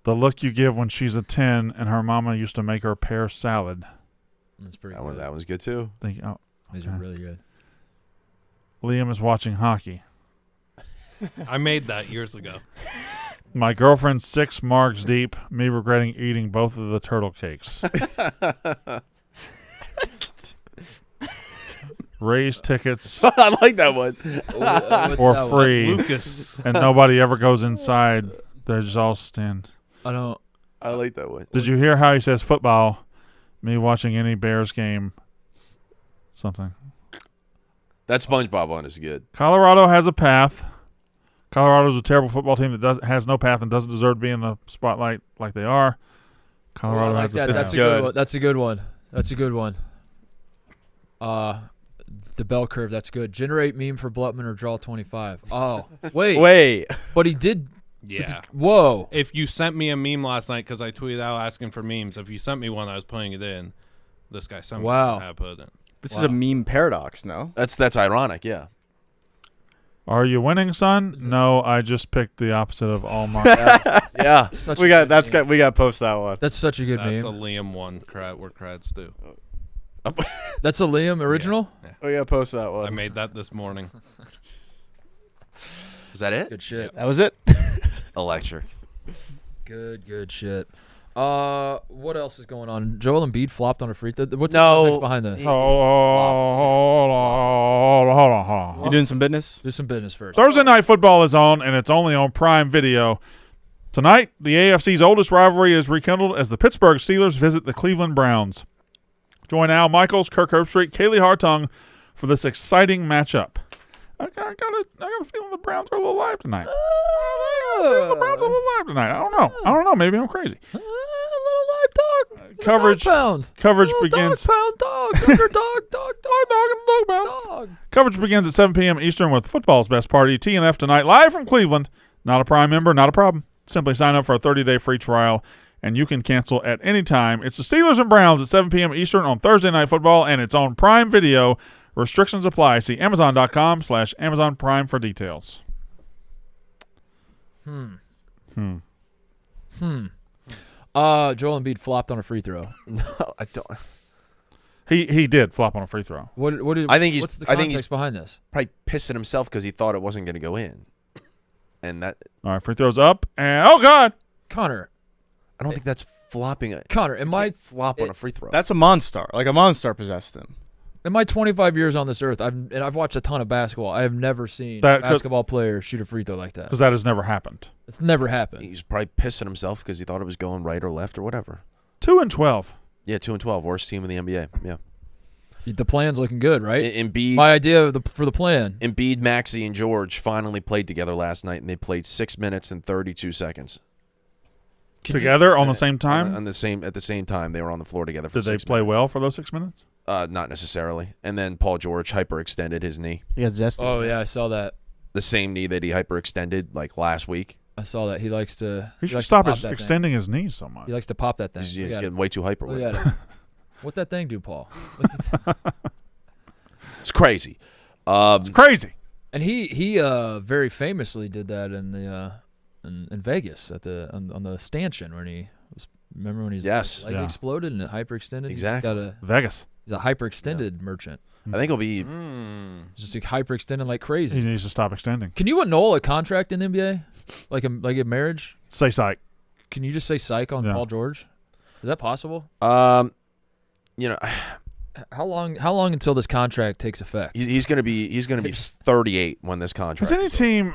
The look you give when she's a 10 and her mama used to make her pear salad. That's pretty That good. that one's good too. These are really good. Liam is watching hockey. I made that years ago. My girlfriend's 6 marks deep, me regretting eating both of the turtle cakes. Raise tickets I like that one. What's for that one? free, Lucas. and nobody ever goes inside. They just all stand. I don't. I like that one. Did you hear how he says football? Me watching any Bears game. Something. That SpongeBob one is good. Colorado has a path. Colorado's a terrible football team that has no path and doesn't deserve to be in the spotlight like they are. Colorado I like has that. a path. That's a good one. That's a good one. That's a good one. The bell curve. That's good. Generate meme for Blutman or draw 25. Oh, wait. But he did. Yeah. Whoa. If you sent me a meme last night, because I tweeted out asking for memes, if you sent me one, I was putting it in. This guy, some Wow. have put in. This is a meme paradox, no? That's ironic. Yeah. Are you winning, son? No, I just picked the opposite of all my. Yeah. Such We a got good that's meme. got we got to post that one. That's such a good That's a meme. Liam one. Where crads do. That's a Liam original. We got to post that one. I made that this morning. Is that it? Good shit. That was it. Electric. Good shit. What else is going on? Joel Embiid flopped on a free throw. What's No. the context behind this? Hold on. You doing some business? Do some business first. Thursday Night Football is on, and it's only on Prime Video. Tonight, the AFC's oldest rivalry is rekindled as the Pittsburgh Steelers visit the Cleveland Browns. Join Al Michaels, Kirk Herbstreit, Kaylee Hartung for this exciting matchup. I got a feeling the Browns are a little live tonight. The Browns are a little live tonight. I don't know. Maybe I'm crazy. A little live dog. Coverage Dog pound. coverage Little begins. Dog pound. Dog. Underdog. Dog. Dog. Coverage begins at 7 p.m. Eastern with football's best party, TNF tonight, live from Cleveland. Not a Prime member, not a problem. Simply sign up for a 30-day free trial, and you can cancel at any time. It's the Steelers and Browns at 7 p.m. Eastern on Thursday Night Football, and it's on Prime Video. Restrictions apply. See Amazon.com/Amazon Prime for details. Joel Embiid flopped on a free throw. No, I don't. He did flop on a free throw. What did, I think he's- what's the I context think he's- behind this? Probably pissing himself because he thought it wasn't going to go in, and that All right, free throws up, and oh god, Connor, I don't think that's flopping. am I Flop on a free throw? That's a monster. Like a monster possessed him. in my 25 years on this earth, I've watched a ton of basketball. I have never seen That- a basketball player shoot a free throw like that. because that has never happened. It's never happened. He's probably pissing himself because he thought it was going right or left or whatever. 2-12. Yeah, 2-12, worst team in the NBA. Yeah. The plan's looking good, right? Embiid, My idea for the plan. Embiid, Maxey, and George finally played together last night, and they played 6 minutes and 32 seconds. Together on the same time. At the same time, they were on the floor together for Did they 6 play minutes. well for those 6 minutes? Not necessarily. And then Paul George hyperextended his knee, You got zesty. Oh yeah, I saw that. the same knee that he hyperextended like last week. I saw that. He likes to. He should likes to stop pop that thing. extending his knees so much. He likes to pop that thing. He's Look at getting it. way too hyper Look with it. at it. What that thing do, Paul? It's crazy. It's crazy. And he very famously did that in the in Vegas at the on the stanchion when he was. Remember when his Yes. leg Yeah. exploded and it hyperextended? Exactly. Vegas. He's a hyperextended merchant. I think it'll be. Just like hyperextending like He crazy. needs to stop extending. Can you annul a contract in the NBA? Like a marriage? Say psych. Can you just say psych on Yeah. Paul George? Is that possible? You know, How long until this contract takes effect? he's gonna be 38 when this contract. Has any team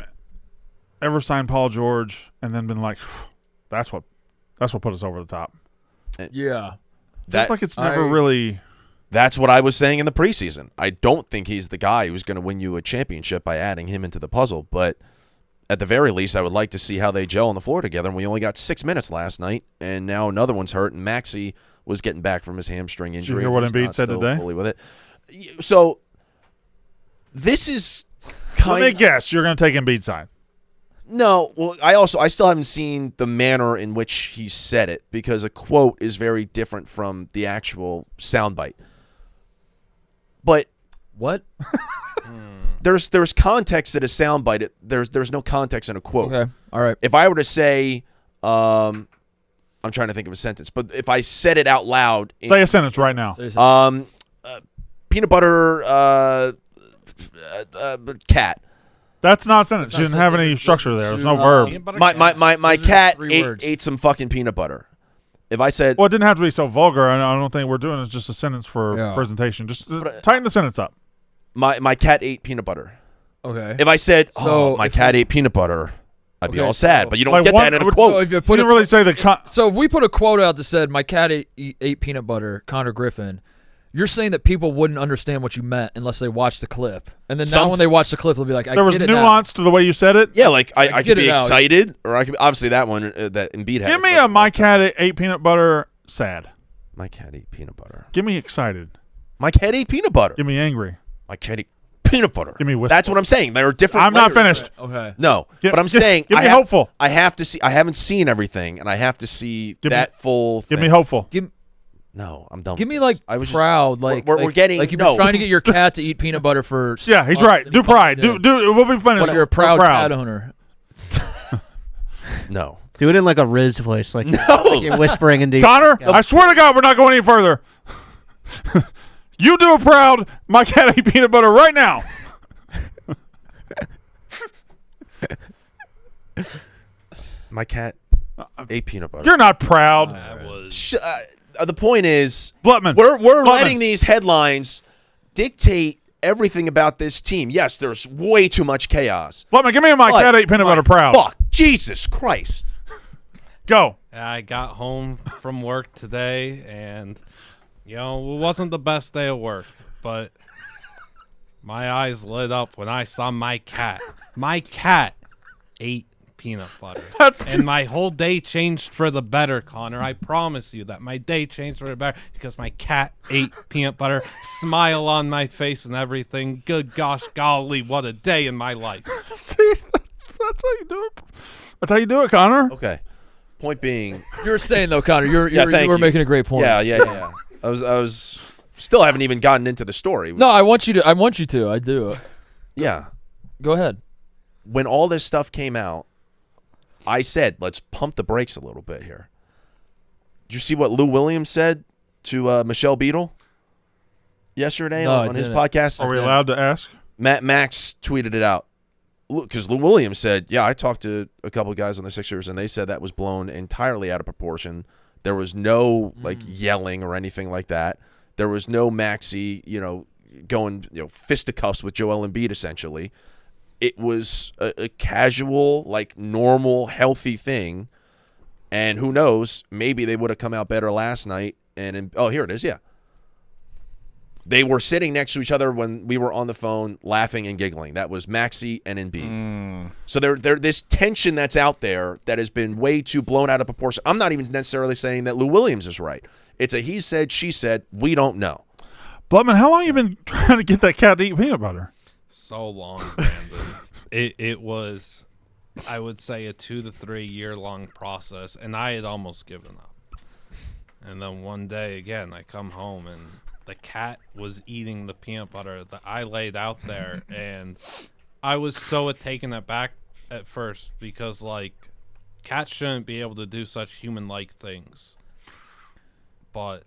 ever signed Paul George and then been like, that's what put us over the top? Yeah. Feels like it's never really. That's what I was saying in the preseason. I don't think he's the guy who's going to win you a championship by adding him into the puzzle, but at the very least, I would like to see how they gel on the floor together. And we only got 6 minutes last night, and now another one's hurt, and Maxey was getting back from his hamstring injury. hear what He's Embiid not said still today? Fully with it. So this is Let kind me guess. You're going to take Embiid's side. No, well, I still haven't seen the manner in which he said it because a quote is very different from the actual soundbite. But What? there's context in a soundbite. There's no context in a quote. Okay. All right. If I were to say, I'm trying to think of a sentence, but if I said it out loud, Say a sentence right now. peanut butter cat. That's not a sentence. That's You not didn't have a any sentence. structure there. There's no Peanut verb. My Those are cat 3 words. ate some fucking peanut butter. If I said, Well, it didn't have to be so vulgar. I don't think we're doing it's just a sentence for Yeah. presentation. Just tighten the sentence up. my cat ate peanut butter. Okay. If I said, So my if cat ate peanut butter, I'd be Okay, all sad. so- But you don't Like get what- that in a what- quote. So if you You put didn't a, really say the. so if we put a quote out that said my cat ate peanut butter, Connor Griffin, you're saying that people wouldn't understand what you meant unless they watched the clip, and then now when they watch the clip, they'll be like, I There was get it now. nuance to the way you said it. Yeah, like I get could be it now. excited, or I could obviously that one that Embiid has. Give me but- a my cat ate peanut butter sad. My cat ate peanut butter. Give me excited. My cat ate peanut butter. Give me angry. My cat ate peanut butter. Give me wistful. That's what I'm saying. There are different. I'm not layers. finished. Okay. No, Give- but I'm give- saying give I me have- hopeful. I have to see. I haven't seen everything, and I have to see Give me- that full. Give thing. me hopeful. No, I'm done. Give with me this. like I was proud, just, like we're getting like you've no. been trying to get your cat to eat peanut butter for. Yeah, he's months right. and Do he finally pride. did. We'll be finished. You're a proud cat owner. No, Do it in like a Riz voice, like, No. like you're whispering into Connor, I swear to God, we're not going any further. You do it proud. My cat ate peanut butter right now. my cat ate peanut butter. You're not proud. That was The point is, Blutman. we're Blutman. letting these headlines dictate everything about this team. Yes, there's way too much chaos. Blutman, give me my But cat ate peanut butter proud. Fuck, Jesus Christ. Go. I got home from work today, and it wasn't the best day of work, but my eyes lit up when I saw my cat. My cat ate peanut butter, and my whole day changed for the better, Connor. I promise you that my day changed for the better because my cat ate peanut butter. Smile on my face and everything. Good gosh, golly, what a day in my life. See, that's how you do it. That's how you do it, Connor. Okay. Point being, You were saying though, Connor, you thank were you. making a great point. yeah. I was still haven't even gotten into the story. No, I want you to. I do. Yeah. Go ahead. When all this stuff came out, I said, let's pump the brakes a little bit here. Did you see what Lou Williams said to Michelle Beadle yesterday No, I on his didn't. podcast? Are we allowed to ask? Max tweeted it out. Because Lou Williams said, yeah, I talked to a couple of guys on the Sixers, and they said that was blown entirely out of proportion. There was no, yelling or anything like that. There was no Maxey, going, fisticuffs with Joel Embiid, essentially. It was a casual, normal, healthy thing. And who knows, maybe they would have come out better last night. And here it is, yeah. They were sitting next to each other when we were on the phone laughing and giggling. That was Maxey and Embiid. So there this tension that's out there that has been way too blown out of proportion. I'm not even necessarily saying that Lou Williams is right. It's a he said, she said. We don't know. Blutman, how long have you been trying to get that cat to eat peanut butter? So long, Brandon. It was, I would say, a 2 to 3 year long process, and I had almost given up. And then one day, again, I come home, and the cat was eating the peanut butter that I laid out there, and I was so taken aback at first because, cats shouldn't be able to do such human-like things. But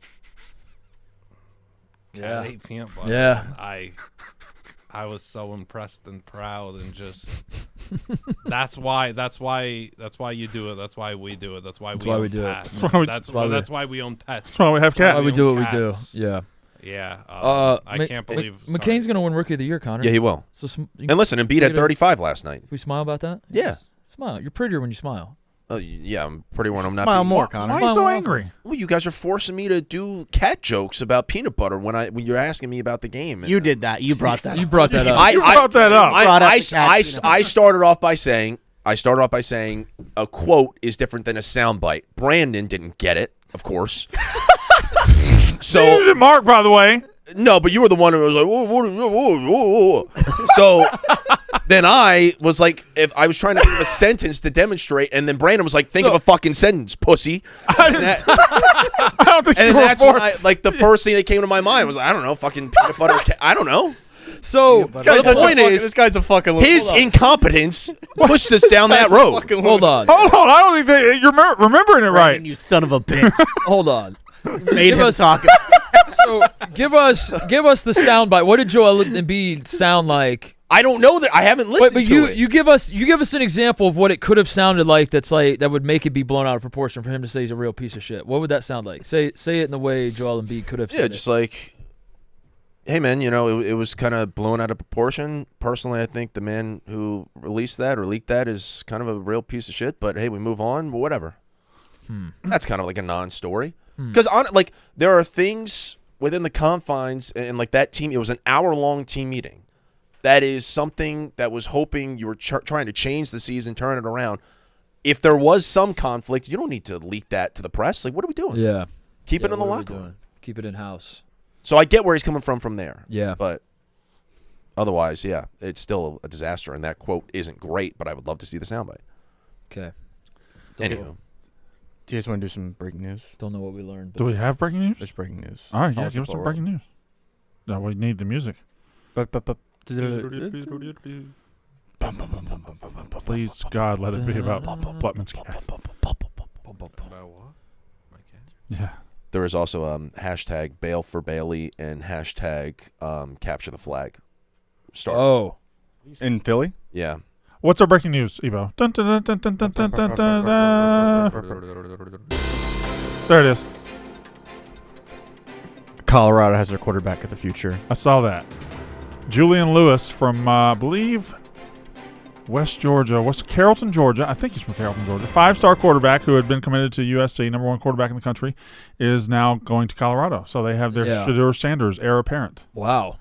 cat ate peanut butter. Yeah. And I was so impressed and proud, and just that's why you do it. That's why we do it. That's why we own do it. pets. That's That's why we own pets. That's why we have Why cats. we do what we do. Cats. Yeah. Yeah. I Ma- can't believe McCain's going to win Rookie of the Year, Connor. Yeah, he will. So And listen, Embiid had 35 last night. we smile about that? Yeah. Smile. You're prettier when you smile. Yeah, I'm pretty when I'm not. Smile being- more, Why Connor. are you so angry? Well, you guys are forcing me to do cat jokes about peanut butter when you're asking me about the game. You did that. You brought that. You up. brought that up. You brought that up. Brought up the cat peanut I started off by saying a quote is different than a soundbite. Brandon didn't get it, of course. So did Mark, by the way. No, but you were the one who was like, whoa, whoa, whoa, whoa, whoa. So then I was like, if I was trying to think of a sentence to demonstrate, and then Brandon was like, think of a fucking sentence, pussy. I don't think And you then were that's when for the first thing that came to my mind was, I don't know, fucking peanut butter. I don't know. So, The point is, this guy's a fucking his hold on. incompetence pushed us down that road. Fucking hold on. Hold on, I don't think you're remembering it right. Brandon, you son of a bitch. Hold on. Made Give him us- talk. So, give us the soundbite. What did Joel Embiid sound like? I don't know that. I haven't listened But to it. you give us an example of what it could have sounded like that would make it be blown out of proportion for him to say he's a real piece of shit. What would that sound like? Say it in the way Joel Embiid could have said Yeah, just it. like, hey, man, it was kind of blown out of proportion. Personally, I think the man who released that or leaked that is kind of a real piece of shit, but hey, we move on, whatever. That's kind of like a non-story. Because, there are things within the confines, and that team, it was an hour-long team meeting. That is something that was hoping you were trying to change the season, turn it around. If there was some conflict, you don't need to leak that to the press. What are we doing? Yeah. Keep it in the what are we locker room. doing? Keep it in house. So I get where he's coming from there. Yeah. But otherwise, yeah, it's still a disaster, and that quote isn't great, but I would love to see the soundbite. Okay. Anywho. Do you guys want to do some breaking news? Don't know what we learned. Do we have breaking news? There's breaking news. All right, yeah, College give us some football breaking news. No, we need the music. Please, God, let it be about Buttman's cat. About what? My cat. Yeah. There is also hashtag bail for Bailey and hashtag capture the flag. Start. Oh. In Philly? Yeah. What's our breaking news, Ebo? Dun, dun, dun, dun, dun, dun, dun, dun, dun. There it is. Colorado has their quarterback of the future. I saw that. Julian Lewis from, I believe, West Georgia, Carrollton, Georgia. I think he's from Carrollton, Georgia. 5-star quarterback who had been committed to USC, number 1 quarterback in the country, is now going to Colorado. So they have their Shedeur Sanders heir apparent. Wow.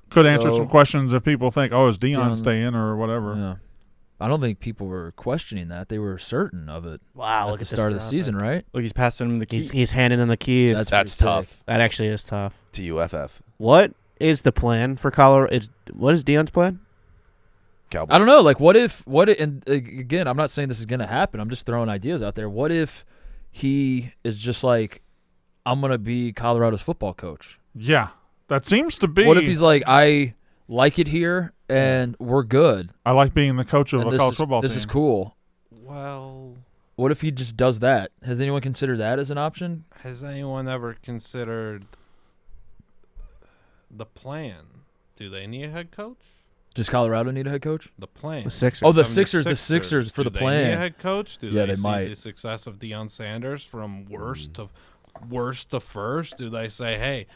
Could answer some questions if people think, is Deion staying or whatever. Yeah. I don't think people were questioning that. They were certain of it. Wow. At the start of the season, right? Look, he's passing him the keys. He's handing him the keys. That's tough. That actually is tough. To UFF. What is the plan for Colorado? What is Deion's plan? Cowboys. I don't know. Like, what if, and again, I'm not saying this is going to happen. I'm just throwing ideas out there. What if he is just like, I'm going to be Colorado's football coach? Yeah. That seems to be. What if he's like, I like it here and we're good. I like being the coach of and a college football team. This is cool. Well, what if he just does that? Has anyone considered that as an option? has anyone ever considered the plan? Do they need a head coach? Does Colorado need a head coach? The plan. The Sixers. Oh, the Sixers for Do the they plan. need a head coach? Do Yeah, they they see might. the success of Deion Sanders from worst to first? Do they say, hey,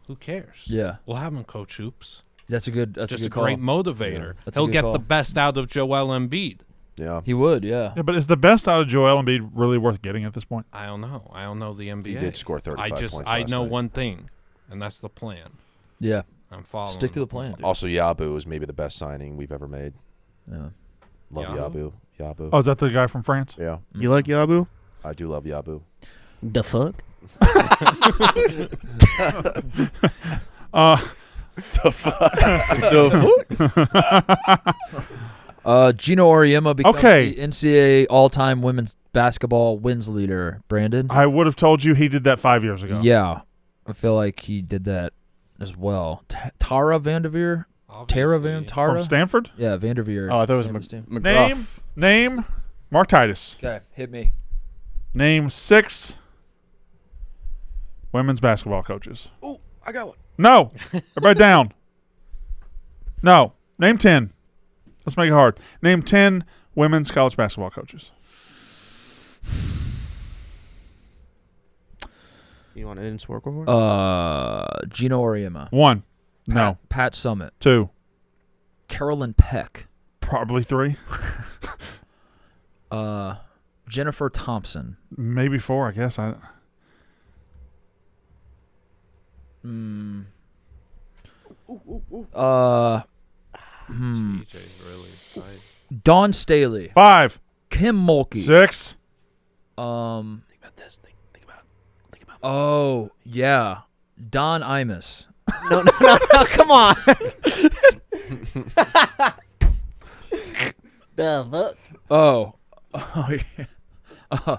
who cares? Yeah. We'll have him coach hoops. That's a good Just a a good great call. motivator. That's a He'll good get call. the best out of Joel Embiid. Yeah. He would, yeah. Yeah, but is the best out of Joel Embiid really worth getting at this point? I don't know. I don't know the NBA. He did score 35 points I last know night. one thing, and that's the plan. Yeah. I'm following. Stick to the plan, dude. Also, Yabu is maybe the best signing we've ever made. Yeah. Love Yabu? Yabu. Oh, is that the guy from France? Yeah. You like Yabu? I do love Yabu. The fuck? Gino Auriemma becomes Okay. the NCAA all-time women's basketball wins leader. Brandon? I would have told you he did that 5 years ago. Yeah. I feel like he did that as well. Tara Vanderveer? Obviously. Tara? From Stanford? Yeah, Vanderveer. Oh, I thought it was Kansas team. McGruff. Name Mark Titus. Okay, hit me. Name 6 women's basketball coaches. Oh, I got one. No. Everybody down. No. Name 10. Let's make it hard. Name 10 women's college basketball coaches. You want it in Sparkle Horn? Gino Auriemma. 1. No. Pat Summitt. 2. Carolyn Peck. Probably 3. Jennifer Thompson. Maybe 4, I guess. TJ's really excited. Dawn Staley. 5. Kim Mulkey. 6. Think about this. Think about Oh, yeah. Don Imus. No, come on. The fuck? Oh, yeah.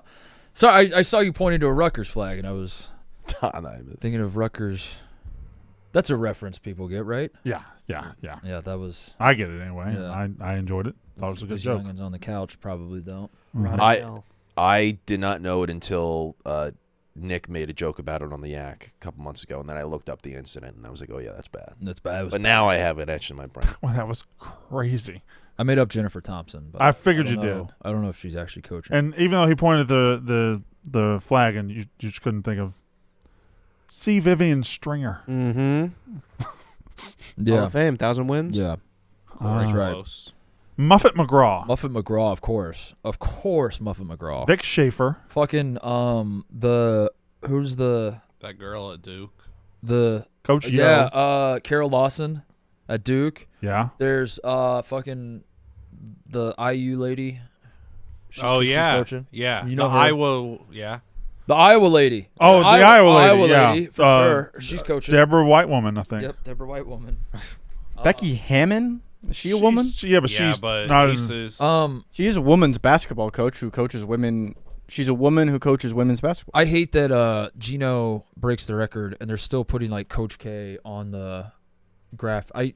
Sorry, I saw you pointing to a Rutgers flag, and I was Don Imus. thinking of Rutgers. That's a reference people get, right? Yeah. Yeah, that was. I get it anyway. Yeah. I enjoyed it. Thought it was a good Those joke. youngins on the couch probably don't. I did not know it until Nick made a joke about it on the Yak a couple months ago, and then I looked up the incident, and I was like, oh, yeah, that's bad. That's bad. But now I have it etched in my brain. Well, that was crazy. I made up Jennifer Thompson. But I figured don't you know- did. I don't know if she's actually coaching. And even though he pointed the flag, and you just couldn't think of C. Vivian Stringer. Mm-hmm. Hall yeah, of Fame, 1,000 wins. yeah. That's right. Close. Muffet McGraw. Muffet McGraw, of course, Muffet McGraw. Vic Schaefer. Fucking who's the That girl at Duke. Coach Yo. yeah Carol Lawson at Duke. Yeah. There's fucking the IU lady. She's coaching. Yeah. You know the her? Iowa. Yeah. The Iowa lady. Oh, the Iowa lady, yeah. for sure. She's coaching. Deborah White Woman, I think. Yep, Deborah White woman. Becky Hammond? Is she a woman? Yeah, but she's but not. Aces. She is a women's basketball coach who coaches women She's a woman who coaches women's basketball. I hate that Gino breaks the record and they're still putting like Coach K on the graph. I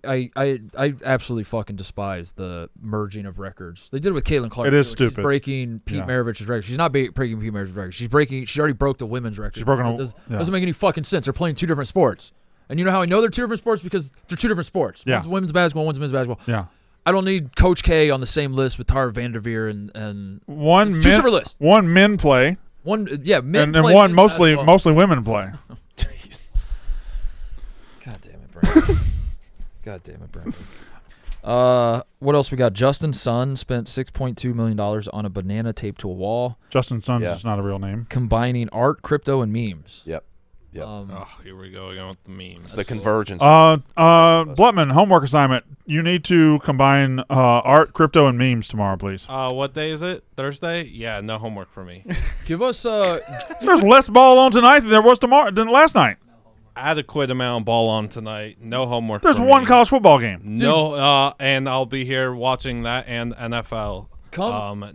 absolutely fucking despise the merging of records. They did it with Caitlin Clark. It is She's stupid. breaking Pete Maravich's record. She's not breaking Pete Maravich's record. She already broke the women's record. She's broken. Doesn't make any fucking sense. They're playing two different sports. And you know how I know they're two different sports? Because they're two different sports. Yeah. One's women's basketball, one's men's basketball. Yeah. I don't need Coach K on the same list with Tara Vanderveer and One two separate lists. One men play. Men and play one men's basketball. mostly women play. God damn it, Brandon. God damn it, Brandon. What else we got? Justin Sun spent $6.2 million on a banana taped to a wall, Justin Sons is not a real name. combining art, crypto, and memes. Yep. Yep. Oh, here we go again with the memes. It's the convergence. Blutman, homework assignment. You need to combine art, crypto, and memes tomorrow, please. What day is it? Thursday? Yeah, no homework for me. Give us There's less ball on tonight than there was than last night. Adequate amount of ball on tonight. No homework. There's for one me. college football game. No, and I'll be here watching that and NFL.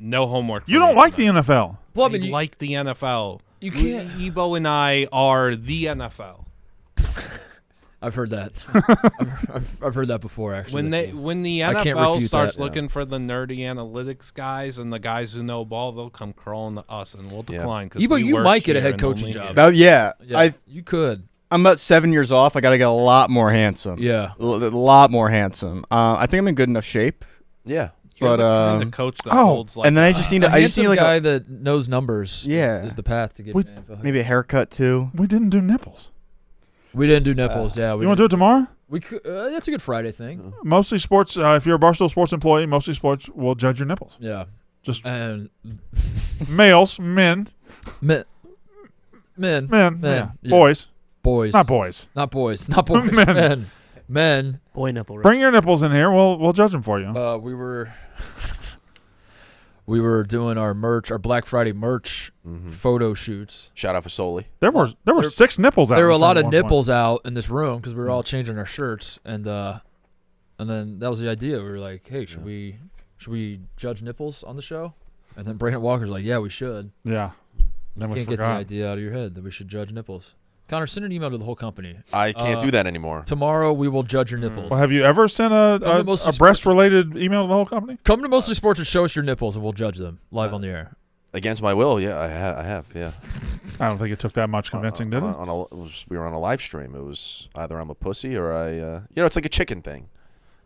No homework. For You don't me like the tonight. NFL. Blubman, I like the NFL. you can't. Ebo and I are the NFL. I've heard that. I've heard that before, actually. When the I can't NFL refute starts that. looking for the nerdy analytics guys and the guys who know ball, they'll come crawling to us, and we'll decline. Ebo, we you work might get a here head and coaching only job. here. Yeah, you could. I'm about 7 years off. I got to get a lot more handsome. Yeah. A lot more handsome. I think I'm in good enough shape. Yeah. You're But, the kind of coach that oh, holds like and then I just need to. A I just need handsome like guy that knows numbers Yeah. is the path to get We- an NFL. maybe a haircut too. We didn't do nipples. We didn't do nipples, You want to do it tomorrow? We could. That's a good Friday thing. Mostly sports. If you're a Barstool Sports employee, mostly sports will judge your nipples. Yeah. Just And males, men, men, yeah. yeah. Boys, boys, not boys. not boys, not boys, Men. men. Boy nipple. Right? Bring your nipples in here. We'll judge them for you. We were doing our merch, our Black Friday merch photo shoots. Shout out for Soli. There were 6 nipples out. There were a in this lot room of at one point. nipples out in this room because we were all changing our shirts, and then that was the idea. We were like, "Hey, should we judge nipples on the show?" And then Brandon Walker's like, "Yeah, we should." Yeah. Then You we can't get the forgot. idea out of your head that we should judge nipples. Connor, send an email to the whole company. I can't do that anymore. Tomorrow we will judge your nipples. Well, have you ever sent a mostly breast-related email to the whole company? Come to Mostly Sports and show us your nipples, and we'll judge them live on the air. Against my will, yeah, I have, yeah. I don't think it took that much convincing, did it? We were on a live stream. It was either I'm a pussy or it's like a chicken thing.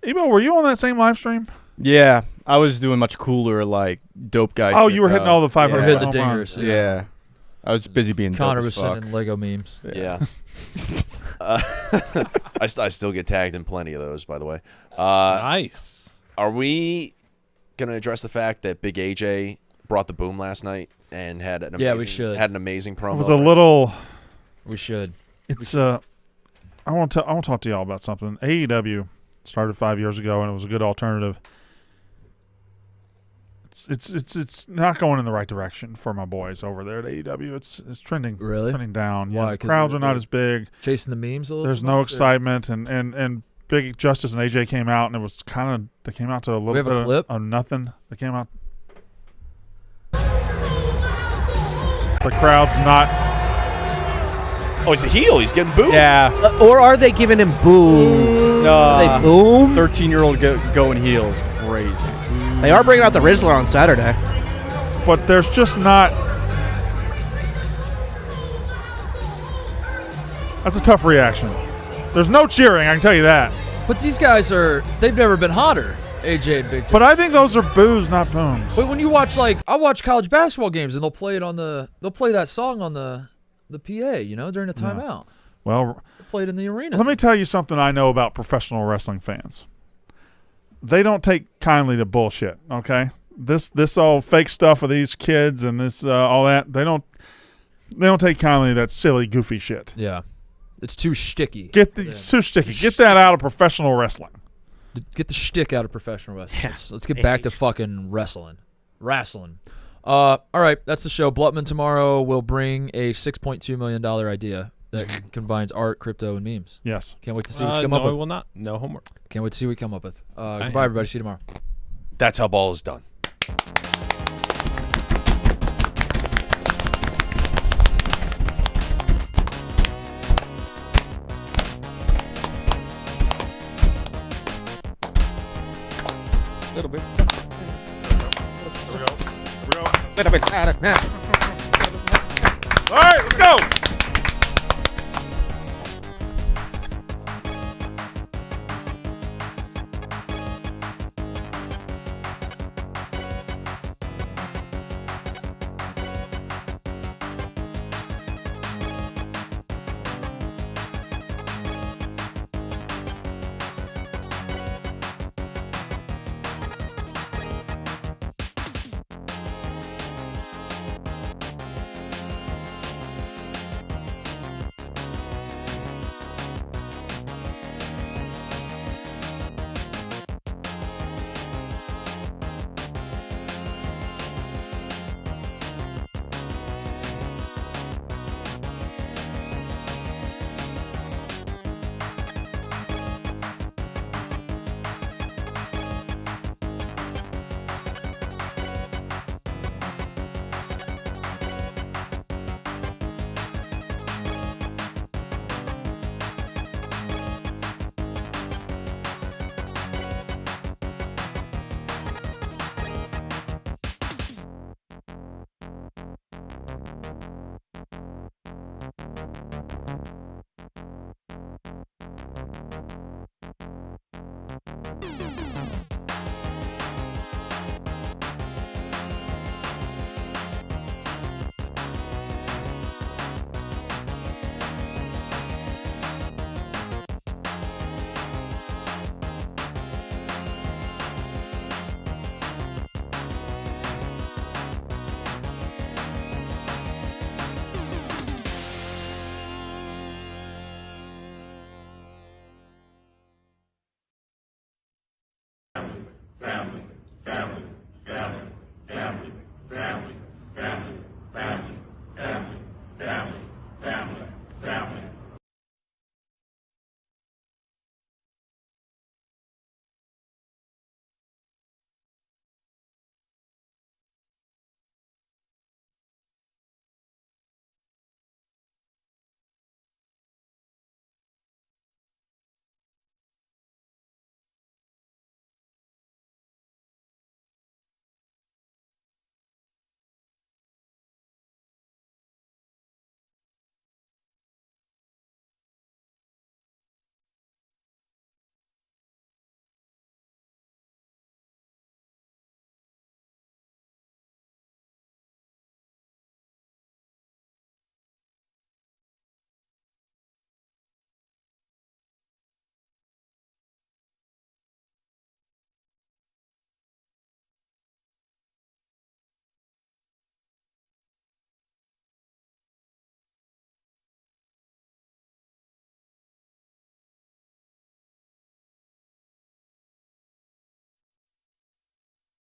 Ebo, were you on that same live stream? Yeah, I was doing much cooler, like dope guy. Oh, shit, you were hitting though. all the 500. We're hitting the home runs. dingers. Yeah. I was busy being Connor dope was as fuck. sending Lego memes. Yeah. I still get tagged in plenty of those, by the way. Nice. Are we going to address the fact that Big AJ brought the boom last night and had an amazing, Yeah, we should. had an amazing promo? It was a little. We should. It's I want to talk to y'all about something. AEW started 5 years ago, and it was a good alternative. It's not going in the right direction for my boys over there at AEW. It's trending down. Yeah, Why? the 'Cause crowds are not they're as big. Chasing the memes a little. There's too no much, or- excitement, and Big Justice and AJ came out, and it was kind of they came out to a little have a bit clip? of nothing. They came out. The crowd's not. Oh, he's a heel. He's getting booed. Yeah. Or are they giving him boom? They boom? 13-year-old going heels. Crazy. They are bringing out the Rizzler on Saturday. But there's just not. That's a tough reaction. There's no cheering, I can tell you that. But these guys they've never been hotter, AJ and Big J. But I think those are boos, not booms. But when you watch, I watch college basketball games, and they'll play that song on the PA, during the timeout. Well, They play it in the arena. let me tell you something I know about professional wrestling fans. They don't take kindly to bullshit, okay? This all fake stuff of these kids and this all that, they don't take kindly to that silly, goofy shit. Yeah. It's too sticky. It's too sticky. Get that out of professional wrestling. Get the shtick out of professional wrestling. Yeah. Let's get back to fucking wrestling. All right, that's the show. Blutman tomorrow will bring a $6.2 million idea that combines art, crypto, and memes. Yes. Can't wait to see what you come up No, I with. will not. No homework. Can't wait to see what you come up with. Goodbye, everybody. See you tomorrow. That's how ball is done. Little bit. Here we go. Little bit.